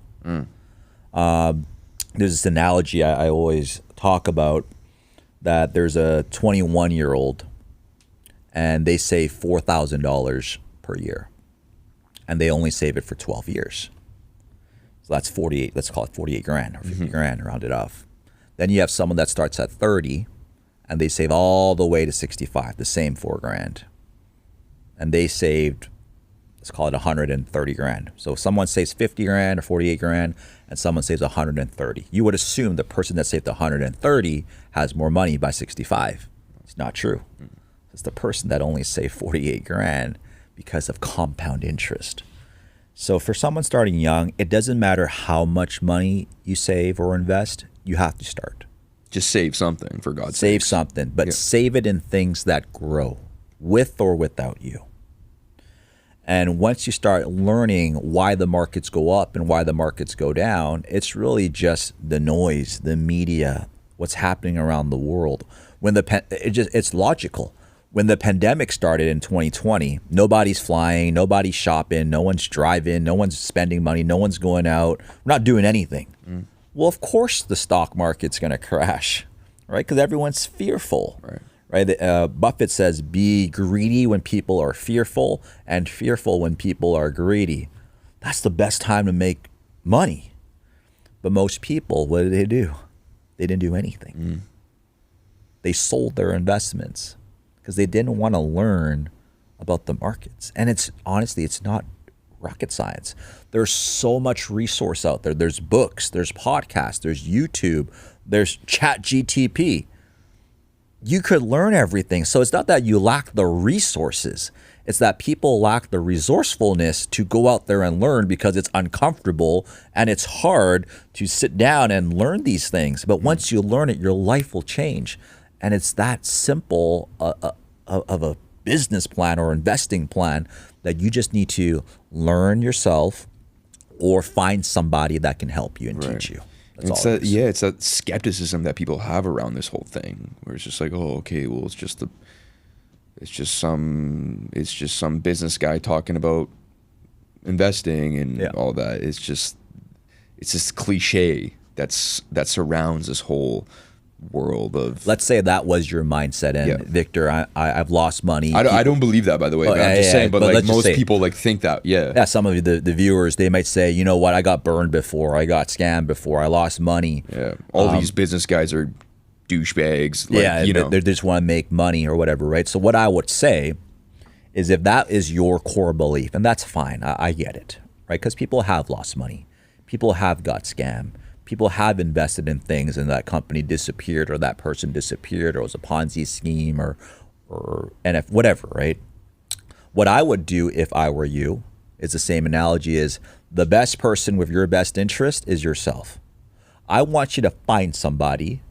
There's this analogy I always talk about, that there's a 21-year-old and they save $4,000 per year, and they only save it for 12 years. So that's 48, let's call it 48 grand or 50 grand, round it off. Then you have someone that starts at 30 and they save all the way to 65, the same 4 grand. And they saved, let's call it 130 grand. So if someone saves 50 grand or 48 grand and someone saves 130, you would assume the person that saved 130 has more money by 65. It's not true. It's the person that only saved 48 grand because of compound interest. So for someone starting young, it doesn't matter how much money you save or invest, you have to start. Just save something, for God's sake. Save something, but save it in things that grow, with or without you. And once you start learning why the markets go up and why the markets go down, it's really just the noise, the media, what's happening around the world. It's logical. When the pandemic started in 2020, nobody's flying, nobody's shopping, no one's driving, no one's spending money, no one's going out. We're not doing anything. Well, of course the stock market's going to crash, right? Because everyone's fearful, right? Buffett says, be greedy when people are fearful and fearful when people are greedy. That's the best time to make money. But most people, what did they do? They didn't do anything. They sold their investments because they didn't want to learn about the markets. And it's honestly, it's not rocket science. There's so much resource out there. There's books, there's podcasts, there's YouTube, there's ChatGTP. You could learn everything. So it's not that you lack the resources. It's that people lack the resourcefulness to go out there and learn because it's uncomfortable and it's hard to sit down and learn these things. But once you learn it, your life will change. And it's that simple of a business plan or investing plan that you just need to learn yourself or find somebody that can help you and teach you. It's that skepticism that people have around this whole thing, where it's just like, oh, okay, well, it's just some business guy talking about investing and all that. It's this cliche that surrounds this whole world of. Let's say that was your mindset, and Victor, I've lost money. I don't believe that, by the way. I'm just saying, but like most people like think that. Yeah, some of the viewers, they might say, you know what, I got burned before, I got scammed before, I lost money. Yeah, all these business guys are douchebags. Like, they just want to make money or whatever, right? So what I would say is, if that is your core belief, and that's fine, I get it, right? Because people have lost money, people have got scammed. People have invested in things and that company disappeared or that person disappeared or it was a Ponzi scheme or whatever, right? What I would do if I were you is the same analogy is the best person with your best interest is yourself. I want you to find somebody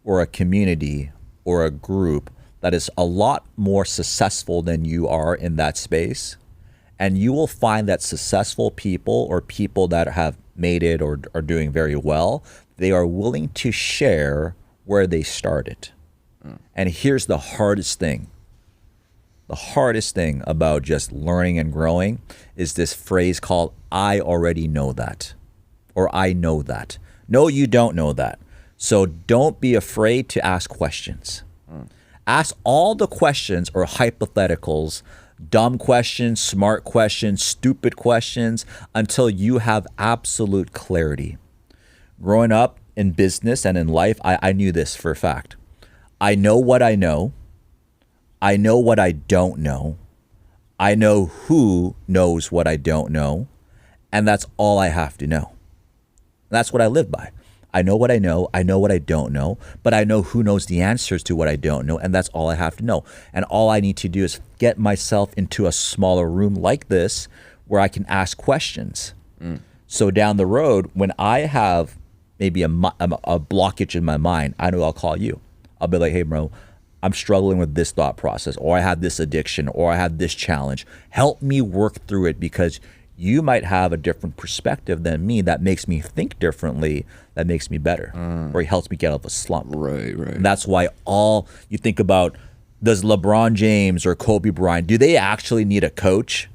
or a community or a group that is a lot more successful than you are in that space. And you will find that successful people or people that have made it or are doing very well, they are willing to share where they started. And here's the hardest thing. The hardest thing about just learning and growing is this phrase called, I already know that, or I know that. No, you don't know that. So don't be afraid to ask questions. Ask all the questions or hypotheticals, dumb questions, smart questions, stupid questions, until you have absolute clarity. Growing up in business and in life, I knew this for a fact. I know what I know. I know what I don't know. I know who knows what I don't know. And that's all I have to know. That's what I live by. I know what I know what I don't know, but I know who knows the answers to what I don't know, and that's all I have to know. And all I need to do is get myself into a smaller room like this where I can ask questions. So down the road, when I have maybe a blockage in my mind, I know I'll call you. I'll be like, hey, bro, I'm struggling with this thought process, or I have this addiction, or I have this challenge. Help me work through it, because you might have a different perspective than me that makes me think differently, that makes me better, or it helps me get out of a slump. Right. And that's why all you think about, does LeBron James or Kobe Bryant, do they actually need a coach?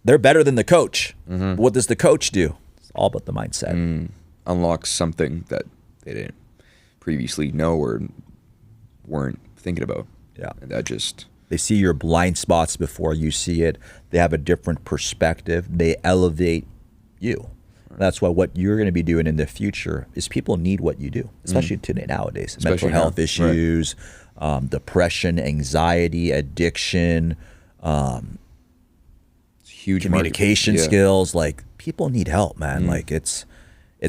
they're better than the coach. What does the coach do? It's all about the mindset. Unlocks something that they didn't previously know or weren't thinking about. Yeah. And that just... They see your blind spots before you see it. They have a different perspective. They elevate you. That's why what you're going to be doing in the future is people need what you do, especially today nowadays. Especially mental health now. issues, depression, anxiety, addiction, huge communication market. skills. Like people need help, man. Like it's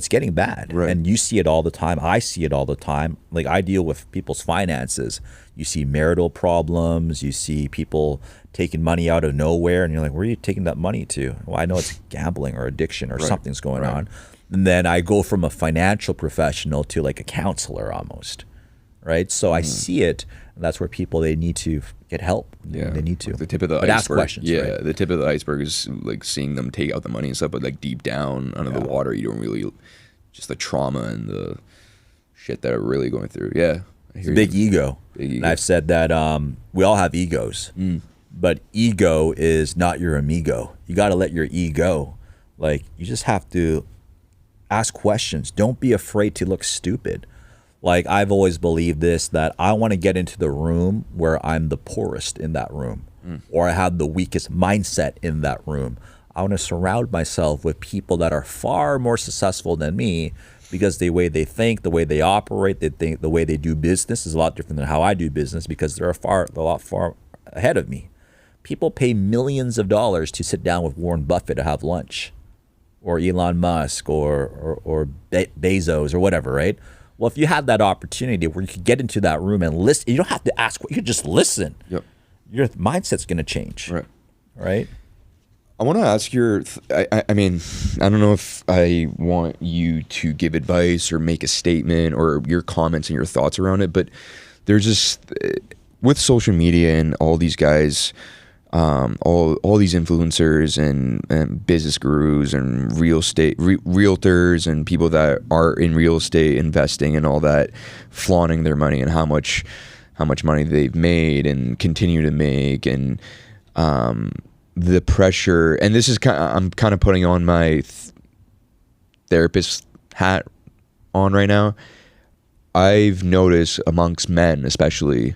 getting bad, Right. and you see it all the time. I see it all the time. Like I deal with people's finances. You see marital problems. You see people taking money out of nowhere, and you're like, "Where are you taking that money to?" Well, I know it's gambling or addiction or something's going on. And then I go from a financial professional to like a counselor almost, right? So I see it. And that's where people, they need to get help. Yeah, they need to. The tip of the but iceberg. ask questions. Yeah, right? the tip of the iceberg is like seeing them take out the money and stuff, but like deep down under the water, you don't really, just the trauma and the shit that are really going through. Yeah, I hear Big you. ego. Big ego. And I've said that we all have egos, but ego is not your amigo. You got to let your ego. Like you just have to ask questions. Don't be afraid to look stupid. Like I've always believed this, that I want to get into the room where I'm the poorest in that room, or I have the weakest mindset in that room. I want to surround myself with people that are far more successful than me, because the way they think, the way they operate, the way they do business is a lot different than how I do business, because they're a lot far ahead of me. People pay millions of dollars to sit down with Warren Buffett to have lunch, or Elon Musk, or Bezos, or whatever, right? Well, if you had that opportunity where you could get into that room and listen, you don't have to ask, you could just listen. Yep. Your mindset's going to change. Right. Right? I want to ask I mean, I don't know if I want you to give advice or make a statement or your comments and your thoughts around it, but there's just, with social media and all these guys, all these influencers and business gurus and realtors and people that are in real estate investing and all that, flaunting their money and how much money they've made and continue to make, and the pressure. And this is I'm kind of putting on my therapist hat on right now. I've noticed amongst men especially,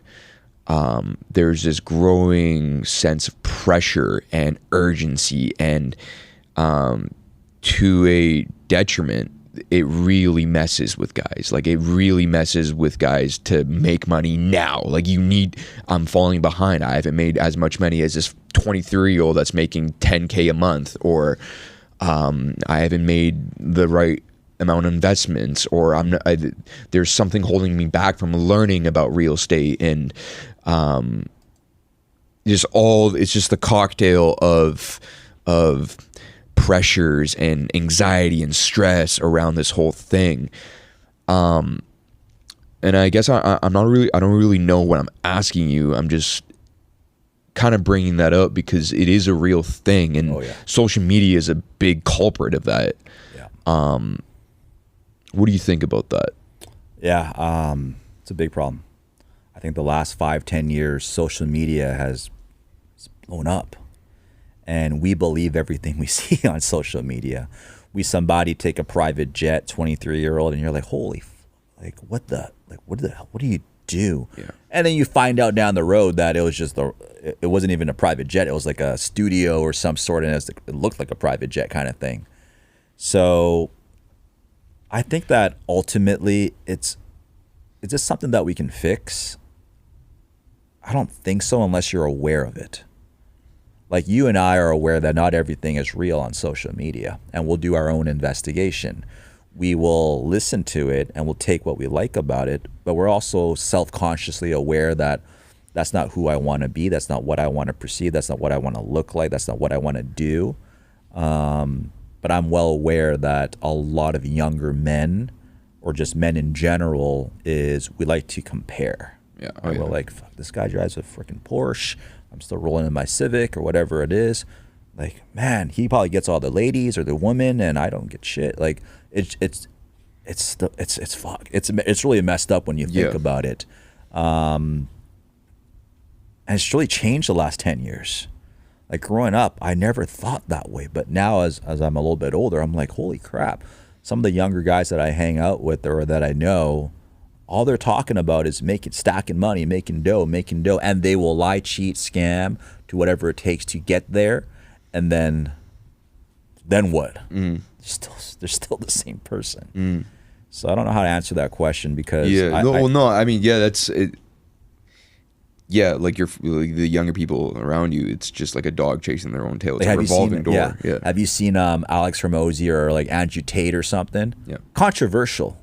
there's this growing sense of pressure and urgency, and to a detriment, it really messes with guys. Like it really messes with guys to make money now. Like I'm falling behind. I haven't made as much money as this 23-year-old that's making $10K a month, or I haven't made the right amount of investments, or there's something holding me back from learning about real estate, and it's just the cocktail of pressures and anxiety and stress around this whole thing. And I guess I don't really know what I'm asking you. I'm just kind of bringing that up because it is a real thing, and social media is a big culprit of that. Yeah. What do you think about that? Yeah, it's a big problem. I think the last 5-10 years, social media has blown up, and we believe everything we see on social media. Somebody take a private jet, 23-year-old, and you're like, holy, what do you do? Yeah. And then you find out down the road that it was it wasn't even a private jet. It was like a studio or some sort, and it looked like a private jet kind of thing. So I think that ultimately it's just something that we can fix. I don't think so unless you're aware of it. Like you and I are aware that not everything is real on social media, and we'll do our own investigation. We will listen to it and we'll take what we like about it, but we're also self-consciously aware that that's not who I want to be. That's not what I want to perceive. That's not what I want to look like. That's not what I want to do. But I'm well aware that a lot of younger men, or just men in general, we like to compare. Yeah. We're like, fuck, this guy drives a freaking Porsche. I'm still rolling in my Civic or whatever it is. Like, man, he probably gets all the ladies or the women, and I don't get shit. Like, it's fuck. It's really messed up when you think about it. And it's really changed the last 10 years. Like growing up, I never thought that way. But now as I'm a little bit older, I'm like, holy crap. Some of the younger guys that I hang out with or that I know, all they're talking about is stacking money, making dough, and they will lie, cheat, scam, do whatever it takes to get there, and then what? They're still the same person. So I don't know how to answer that question because I mean, yeah, that's it. Yeah, like the younger people around you, it's just like a dog chasing their own tail. It's a revolving door. Yeah. Have you seen Alex Hormozy or like Andrew Tate or something? Yeah. Controversial.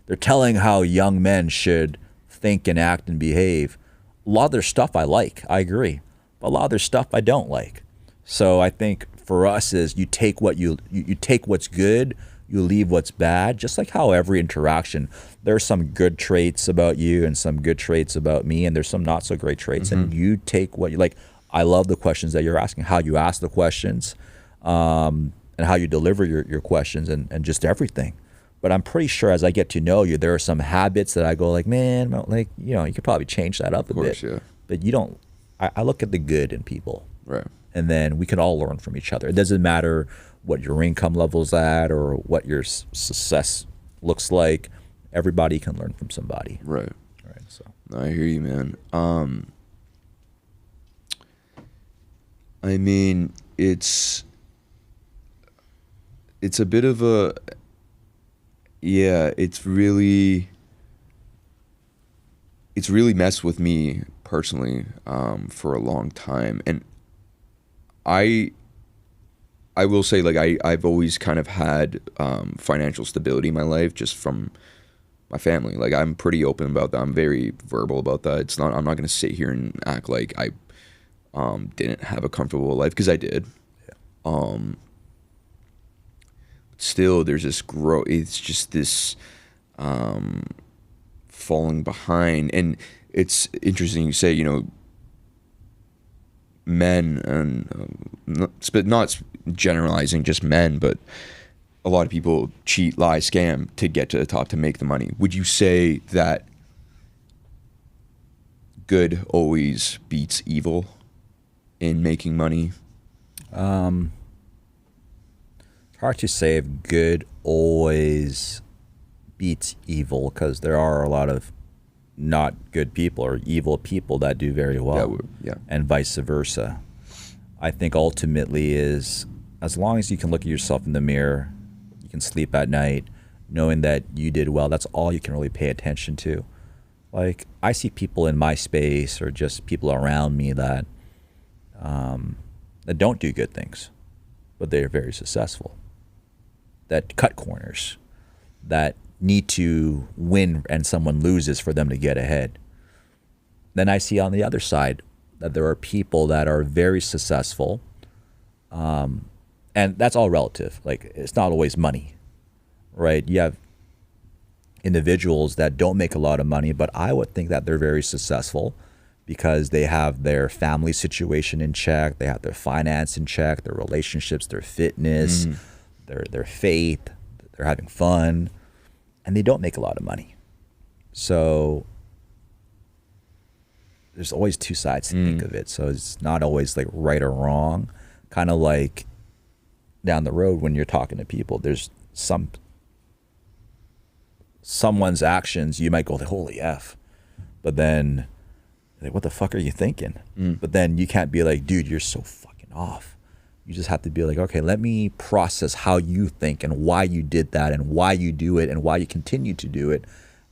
They're telling how young men should think and act and behave. A lot of their stuff I like. I agree. But a lot of their stuff I don't like. So I think for us is you take what you take what's good, you leave what's bad, just like how every interaction, there's some good traits about you and some good traits about me, and there's some not so great traits, and you take what you like. I love the questions that you're asking, how you ask the questions, and how you deliver your questions and just everything. But I'm pretty sure as I get to know you, there are some habits that I go like, man, like, you know, you could probably change that up a bit. Yeah. But you don't, I look at the good in people. Right. And then we can all learn from each other. It doesn't matter what your income level's at or what your success looks like. Everybody can learn from somebody. Right. Right. So I hear you, man. I mean, it's a bit of a, yeah, it's really messed with me personally for a long time. And I will say, like, I've always kind of had financial stability in my life just from my family. Like, I'm pretty open about that. I'm very verbal about that. I'm not going to sit here and act like I didn't have a comfortable life, because I did. Yeah. Still, there's this growth. It's just this falling behind. And it's interesting you say, you know, men, and not generalizing just men, but a lot of people cheat, lie, scam to get to the top, to make the money. Would you say that good always beats evil in making money? It's hard to say if good always beats evil, because there are a lot of not good people or evil people that do very well, and vice versa. I think ultimately is, as long as you can look at yourself in the mirror, you can sleep at night knowing that you did well, that's all you can really pay attention to. Like, I see people in my space or just people around me that that don't do good things, but they are very successful, that cut corners, that need to win and someone loses for them to get ahead. Then I see on the other side that there are people that are very successful, and that's all relative. Like, it's not always money, right? You have individuals that don't make a lot of money, but I would think that they're very successful because they have their family situation in check, they have their finance in check, their relationships, their fitness, their faith, they're having fun, and they don't make a lot of money. So there's always two sides to think of it. So it's not always like right or wrong. Kind of like down the road when you're talking to people, there's someone's actions, you might go, holy F. But then, like, what the fuck are you thinking? But then you can't be like, dude, you're so fucking off. You just have to be like, okay, let me process how you think and why you did that and why you do it and why you continue to do it.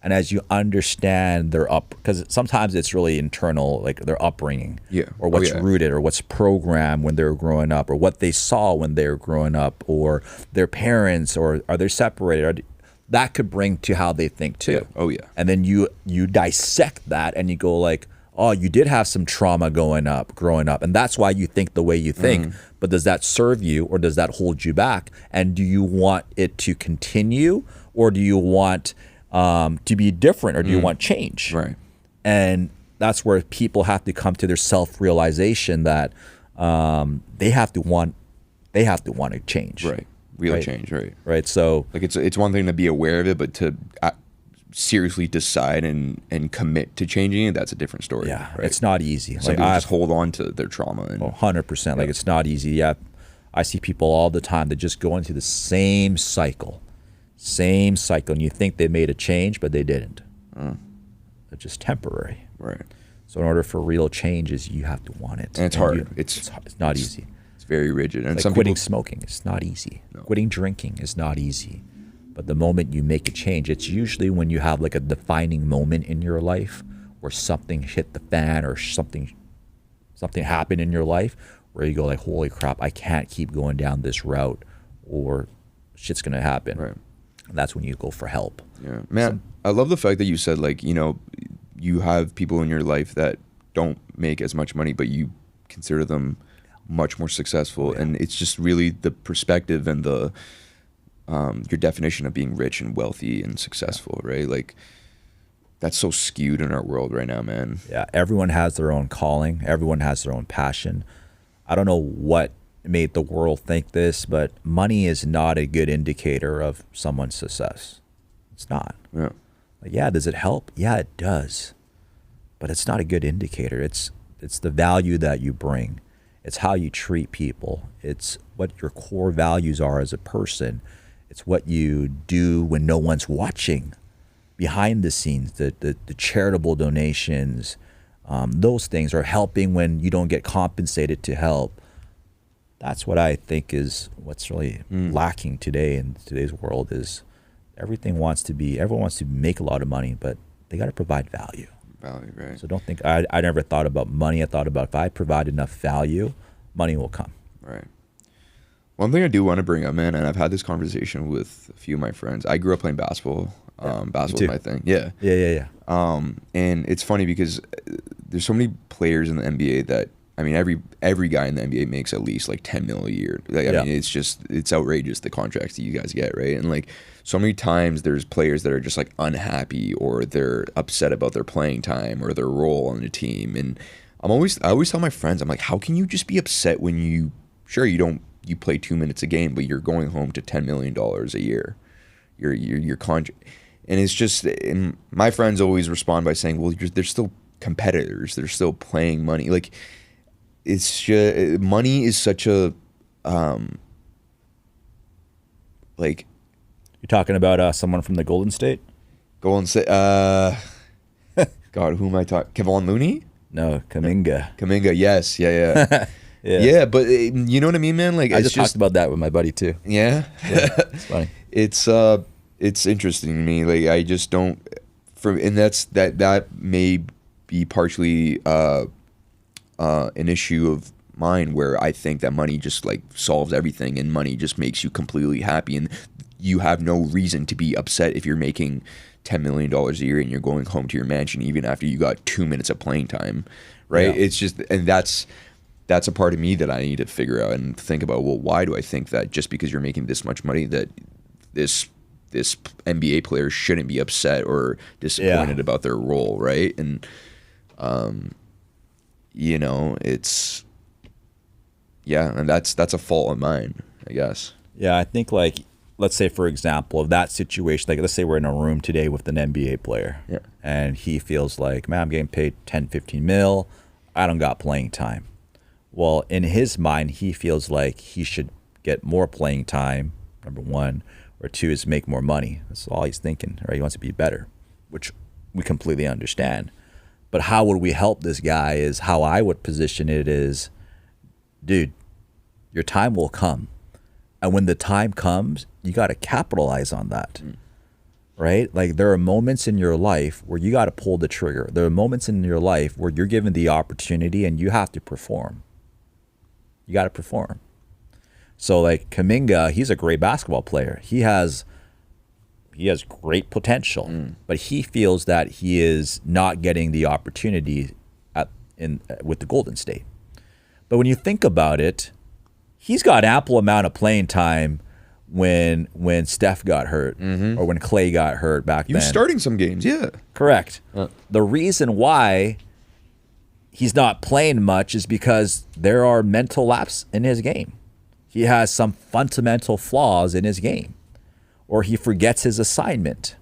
And as you understand because sometimes it's really internal, like their upbringing, or what's rooted or what's programmed when they were growing up, or what they saw when they were growing up, or their parents, or are they separated? That could bring to how they think too. And then you dissect that and you go like, oh, you did have some trauma growing up, and that's why you think the way you think. But does that serve you, or does that hold you back? And do you want it to continue, or do you want to be different, or do you want change? Right. And that's where people have to come to their self-realization that they have to want to change. Right. Real change. Right. Right. So like it's one thing to be aware of it, but to seriously decide and commit to changing it, that's a different story. Yeah, right? it's not easy. Some people just hold on to their trauma. And 100%. Like, it's not easy. Yeah, I see people all the time that just go into the same cycle, and you think they made a change, but they didn't. They're just temporary. Right. So in order for real changes, you have to want it. And it's hard. It's not easy. It's very rigid. And like some quitting people, smoking, it's not easy. No. Quitting drinking is not easy. But the moment you make a change, it's usually when you have like a defining moment in your life where something hit the fan or something happened in your life where you go like, holy crap, I can't keep going down this route or shit's going to happen. Right. And that's when you go for help. Yeah. Man, I love the fact that you said, like, you know, you have people in your life that don't make as much money, but you consider them much more successful. And it's just really the perspective and the your definition of being rich and wealthy and successful, right? Like, that's so skewed in our world right now, man. Yeah, everyone has their own calling. Everyone has their own passion. I don't know what made the world think this, but money is not a good indicator of someone's success. It's not. Yeah. Like, yeah, does it help? Yeah, it does. But it's not a good indicator. It's the value that you bring. It's how you treat people. It's what your core values are as a person. It's what you do when no one's watching, behind the scenes, the charitable donations, those things, or helping when you don't get compensated to help. That's what I think is what's really lacking today in today's world is everyone wants to make a lot of money, but they got to provide value. Value, right. So don't think, I never thought about money. I thought about if I provide enough value, money will come. Right. One thing I do want to bring up, man, and I've had this conversation with a few of my friends. I grew up playing basketball. Basketball is my thing. Yeah. Yeah. And it's funny because there's so many players in the NBA that, I mean, every guy in the NBA makes at least like 10 mil a year. Like, I mean, it's outrageous, the contracts that you guys get, right? And like, so many times there's players that are just like unhappy or they're upset about their playing time or their role on the team. And I always tell my friends, I'm like, how can you just be upset when you play 2 minutes a game, but you're going home to $10 million a year? Your contract. And it's just, and my friends always respond by saying, well, they're still competitors. They're still playing money. Like, it's just, money is such a, like. You're talking about someone from the Golden State? Golden State, God, who am I talking? Kevon Looney? No, Kuminga. Kuminga, yes. Yeah. Yeah, but you know what I mean, man? Like, I just talked about that with my buddy too. Yeah? It's funny. It's interesting to me. Like, I just don't, and that may be partially an issue of mine where I think that money just like solves everything and money just makes you completely happy and you have no reason to be upset if you're making $10 million a year and you're going home to your mansion even after you got 2 minutes of playing time, right? Yeah. It's just, and that's a part of me that I need to figure out and think about, well, why do I think that just because you're making this much money that this NBA player shouldn't be upset or disappointed about their role, right? And you know, it's and that's a fault of mine, I guess. Yeah, I think, like, let's say, for example, of that situation, like, let's say we're in a room today with an NBA player and he feels like, man, I'm getting paid 10, 15 mil. I don't got playing time. Well, in his mind, he feels like he should get more playing time, number one, or two is make more money. That's all he's thinking, right? He wants to be better, which we completely understand. But how would we help this guy is how I would position it is, dude, your time will come. And when the time comes, you got to capitalize on that, right? Like, there are moments in your life where you got to pull the trigger. There are moments in your life where you're given the opportunity and you have to perform. You got to perform. So, like, Kuminga, he's a great basketball player. He has great potential, but he feels that he is not getting the opportunity with the Golden State. But when you think about it, he's got ample amount of playing time when Steph got hurt or when Clay got hurt back then. He was starting some games, yeah. Correct. The reason why he's not playing much is because there are mental lapses in his game. He has some fundamental flaws in his game, or he forgets his assignment.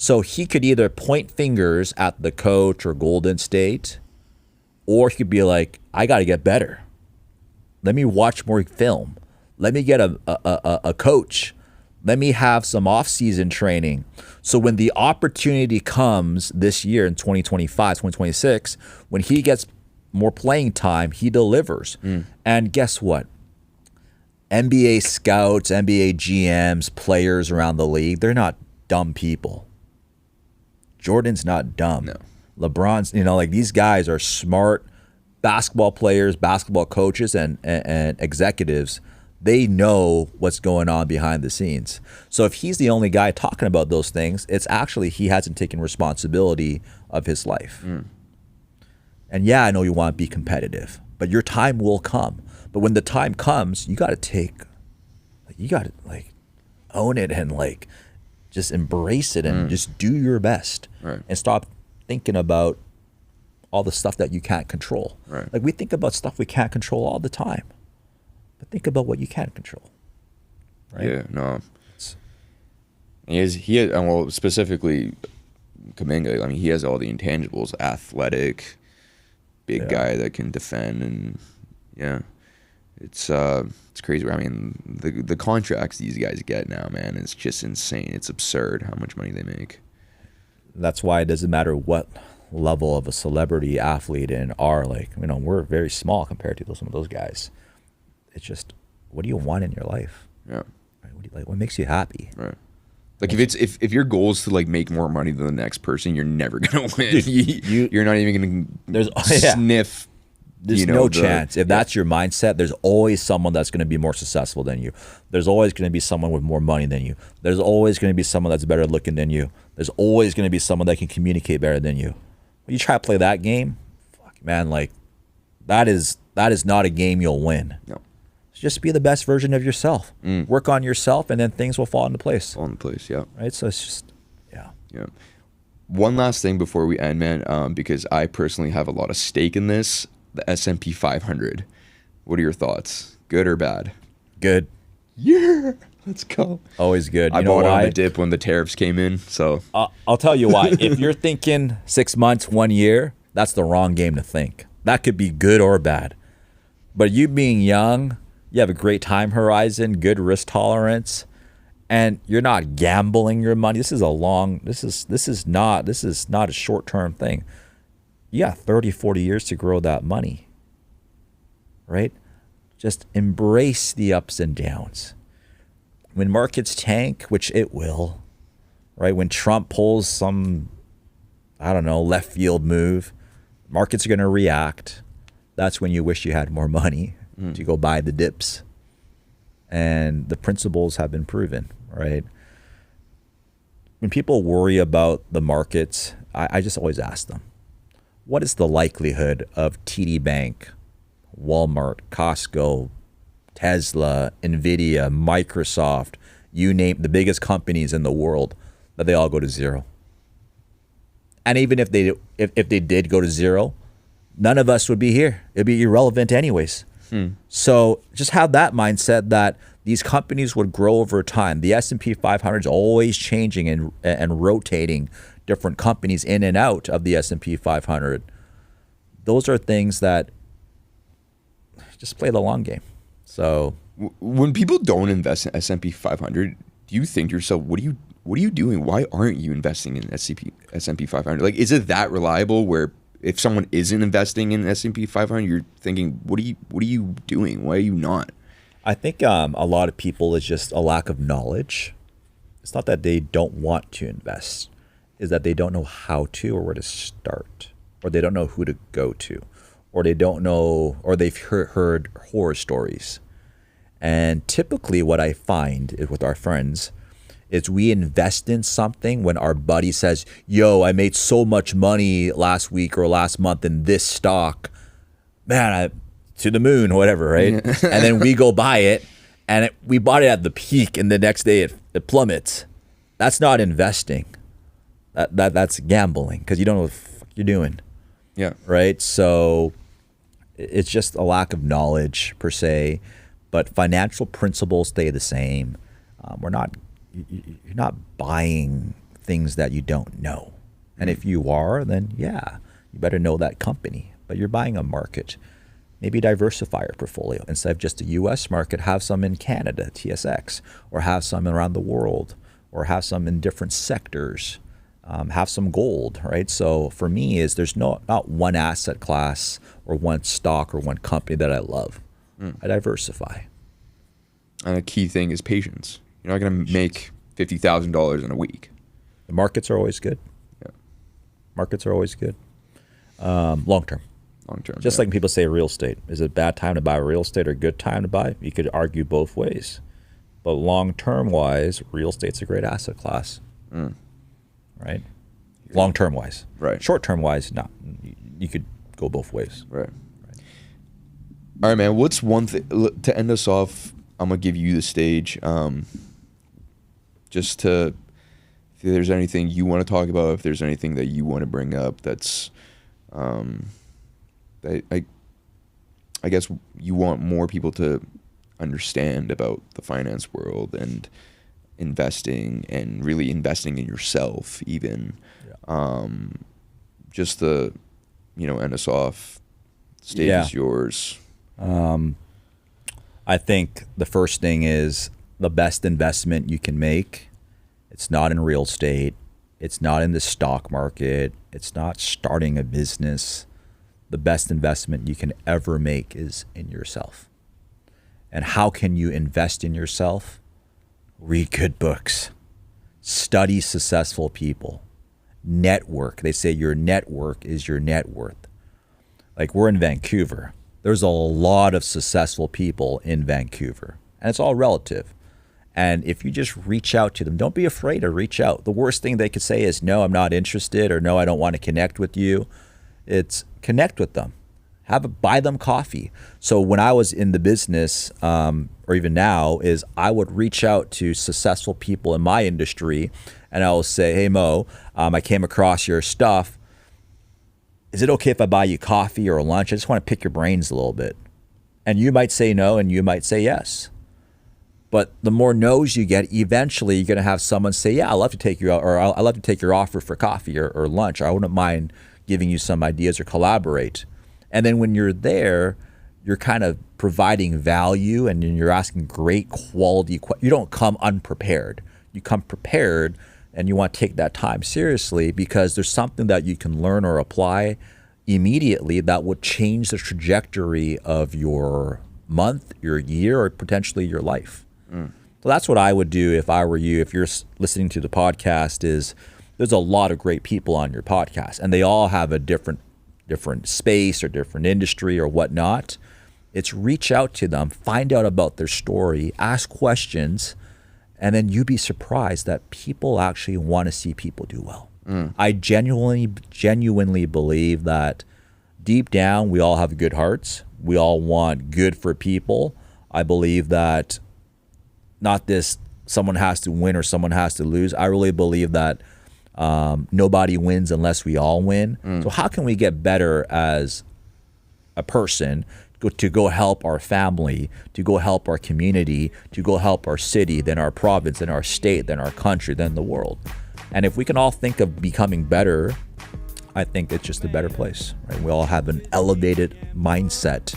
So he could either point fingers at the coach or Golden State, or he could be like, I got to get better. Let me watch more film. Let me get a coach. Let me have some off-season training. So when the opportunity comes this year in 2025, 2026, when he gets more playing time, he delivers. And guess what? NBA scouts, NBA GMs, players around the league, they're not dumb people. Jordan's not dumb. No. LeBron's, like these guys are smart basketball players, basketball coaches, and executives. They know what's going on behind the scenes. So if he's the only guy talking about those things, it's actually he hasn't taken responsibility of his life. And yeah, I know you want to be competitive, but your time will come. But when the time comes, you got to own it and just embrace it and just do your best. Right. And stop thinking about all the stuff that you can't control. Right. Like we think about stuff we can't control all the time, but think about what you can control. Right? Yeah, no. He has, well, specifically Kuminga, I mean, he has all the intangibles, athletic, big guy that can defend, and yeah. It's crazy. I mean, the contracts these guys get now, man, it's just insane. It's absurd how much money they make. That's why it doesn't matter what level of a celebrity athlete and are we're very small compared to some of those guys. It's just, what do you want in your life? Yeah. Right? What do you like? What makes you happy? Right. Like if your goal is to make more money than the next person, you're never gonna win. You're not even gonna sniff. There's no chance. If that's your mindset, there's always someone that's going to be more successful than you. There's always going to be someone with more money than you. There's always going to be someone that's better looking than you. There's always going to be someone that can communicate better than you. When you try to play that game, man, that is not a game you'll win. No. Just be the best version of yourself. Work on yourself, and then things will fall into place. Yeah. Right? So it's just, yeah. Yeah. One last thing before we end, man, because I personally have a lot of stake in this. The S&P 500. What are your thoughts? Good or bad? Good. Yeah, let's go. Always good. I bought on the dip when the tariffs came in, so. I'll tell you why. If you're thinking 6 months, 1 year, that's the wrong game to think. That could be good or bad. But you being young, you have a great time horizon, good risk tolerance, and you're not gambling your money. This is not a short-term thing. You got 30, 40 years to grow that money, right? Just embrace the ups and downs. When markets tank, which it will, right? When Trump pulls some, left field move, markets are going to react. That's when you wish you had more money to go buy the dips. And the principles have been proven, right? When people worry about the markets, I just always ask them, what is the likelihood of TD Bank, Walmart, Costco, Tesla, Nvidia, Microsoft, you name the biggest companies in the world, that they all go to zero? And even if they did go to zero, none of us would be here. It'd be irrelevant anyways. So just have that mindset that these companies would grow over time. The S&P 500 is always changing and rotating different companies in and out of the S&P 500. Those are things that just play the long game. So when people don't invest in S&P 500, do you think to yourself, what are you doing? Why aren't you investing in S&P 500? Is it that reliable where if someone isn't investing in S&P 500, you're thinking, what are you doing? Why are you not? I think a lot of people is just a lack of knowledge. It's not that they don't want to invest, is that they don't know how to or where to start, or they don't know who to go to, or they don't know, or they've heard horror stories. And typically what I find is with our friends is we invest in something when our buddy says, yo, I made so much money last week or last month in this stock. Man, to the moon or whatever, right? And then we go buy it, and we bought it at the peak, and the next day it plummets. That's not investing. That's gambling, because you don't know what the fuck you're doing. Yeah. Right? So it's just a lack of knowledge per se, but financial principles stay the same. You're not buying things that you don't know. And if you are, then yeah, you better know that company. But you're buying a market. Maybe diversify your portfolio. Instead of just a US market, have some in Canada, TSX, or have some around the world, or have some in different sectors. Have some gold, right? So for me, there's not one asset class or one stock or one company that I love. I diversify. And a key thing is patience. You're not going to make $50,000 in a week. The markets are always good. Yeah. Markets are always good. Long term. Long term. Just like people say real estate. Is it a bad time to buy real estate or a good time to buy? You could argue both ways. But long term wise, real estate's a great asset class. Right? Long term wise. Right. Short term wise, not. You could go both ways. Right. All right, man. What's one thing to end us off? I'm gonna give you the stage. Just to, if there's anything you want to talk about, if there's anything that you want to bring up, that's, I guess you want more people to understand about the finance world and investing and really investing in yourself, even. Just to, end us off. Stage is yours. I think the first thing is the best investment you can make. It's not in real estate. It's not in the stock market. It's not starting a business. The best investment you can ever make is in yourself. And how can you invest in yourself? Read good books. Study successful people. Network. They say your network is your net worth. Like, we're in Vancouver. There's a lot of successful people in Vancouver, and it's all relative. And if you just reach out to them, don't be afraid to reach out. The worst thing they could say is, no, I'm not interested, or no, I don't want to connect with you. It's connect with them. Buy them coffee. So when I was in the business, or even now, is I would reach out to successful people in my industry, and I will say, hey, Mo, I came across your stuff. Is it okay if I buy you coffee or lunch? I just want to pick your brains a little bit. And you might say no, and you might say yes. But the more no's you get, eventually you're going to have someone say, yeah, I'd love to take you out, or I'd love to take your offer for coffee or lunch. Or I wouldn't mind giving you some ideas or collaborate. And then when you're there, you're kind of providing value, and you're asking great quality questions. You don't come unprepared. You come prepared, and you want to take that time seriously, because there's something that you can learn or apply immediately that would change the trajectory of your month, your year, or potentially your life. So that's what I would do if I were you. If you're listening to the podcast, is there's a lot of great people on your podcast, and they all have a different space or different industry or whatnot. It's reach out to them, find out about their story, ask questions, and then you'd be surprised that people actually want to see people do well. I genuinely believe that deep down, we all have good hearts. We all want good for people. I believe that not this someone has to win or someone has to lose. I really believe that nobody wins unless we all win. So how can we get better as a person to go help our family, to go help our community, to go help our city, then our province, then our state, then our country, then the world? And if we can all think of becoming better, I think it's just a better place, right? We all have an elevated mindset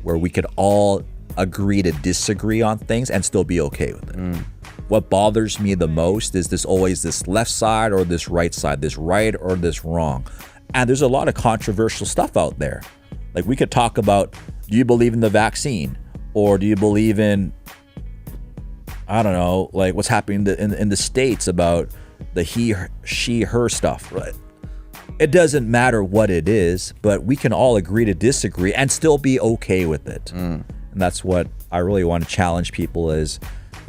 where we could all agree to disagree on things and still be okay with it. What bothers me the most is this left side or this right side, this right or this wrong. And there's a lot of controversial stuff out there. Like, we could talk about, do you believe in the vaccine? Or do you believe in, I don't know, like what's happening in the States about the he, she, her stuff, right? It doesn't matter what it is, but we can all agree to disagree and still be okay with it. And that's what I really want to challenge people is,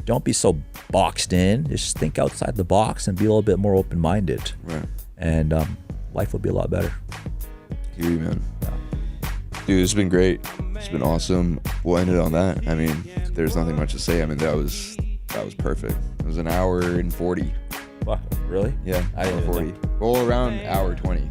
don't be so boxed in. Just think outside the box and be a little bit more open-minded. Right. And life will be a lot better. Hear you, man. Dude, it's been great. It's been awesome. We'll end it on that. I mean, there's nothing much to say. I mean, that was perfect. It was an hour and 40. Wow, really? Yeah, hour 40. Well, around hour 20.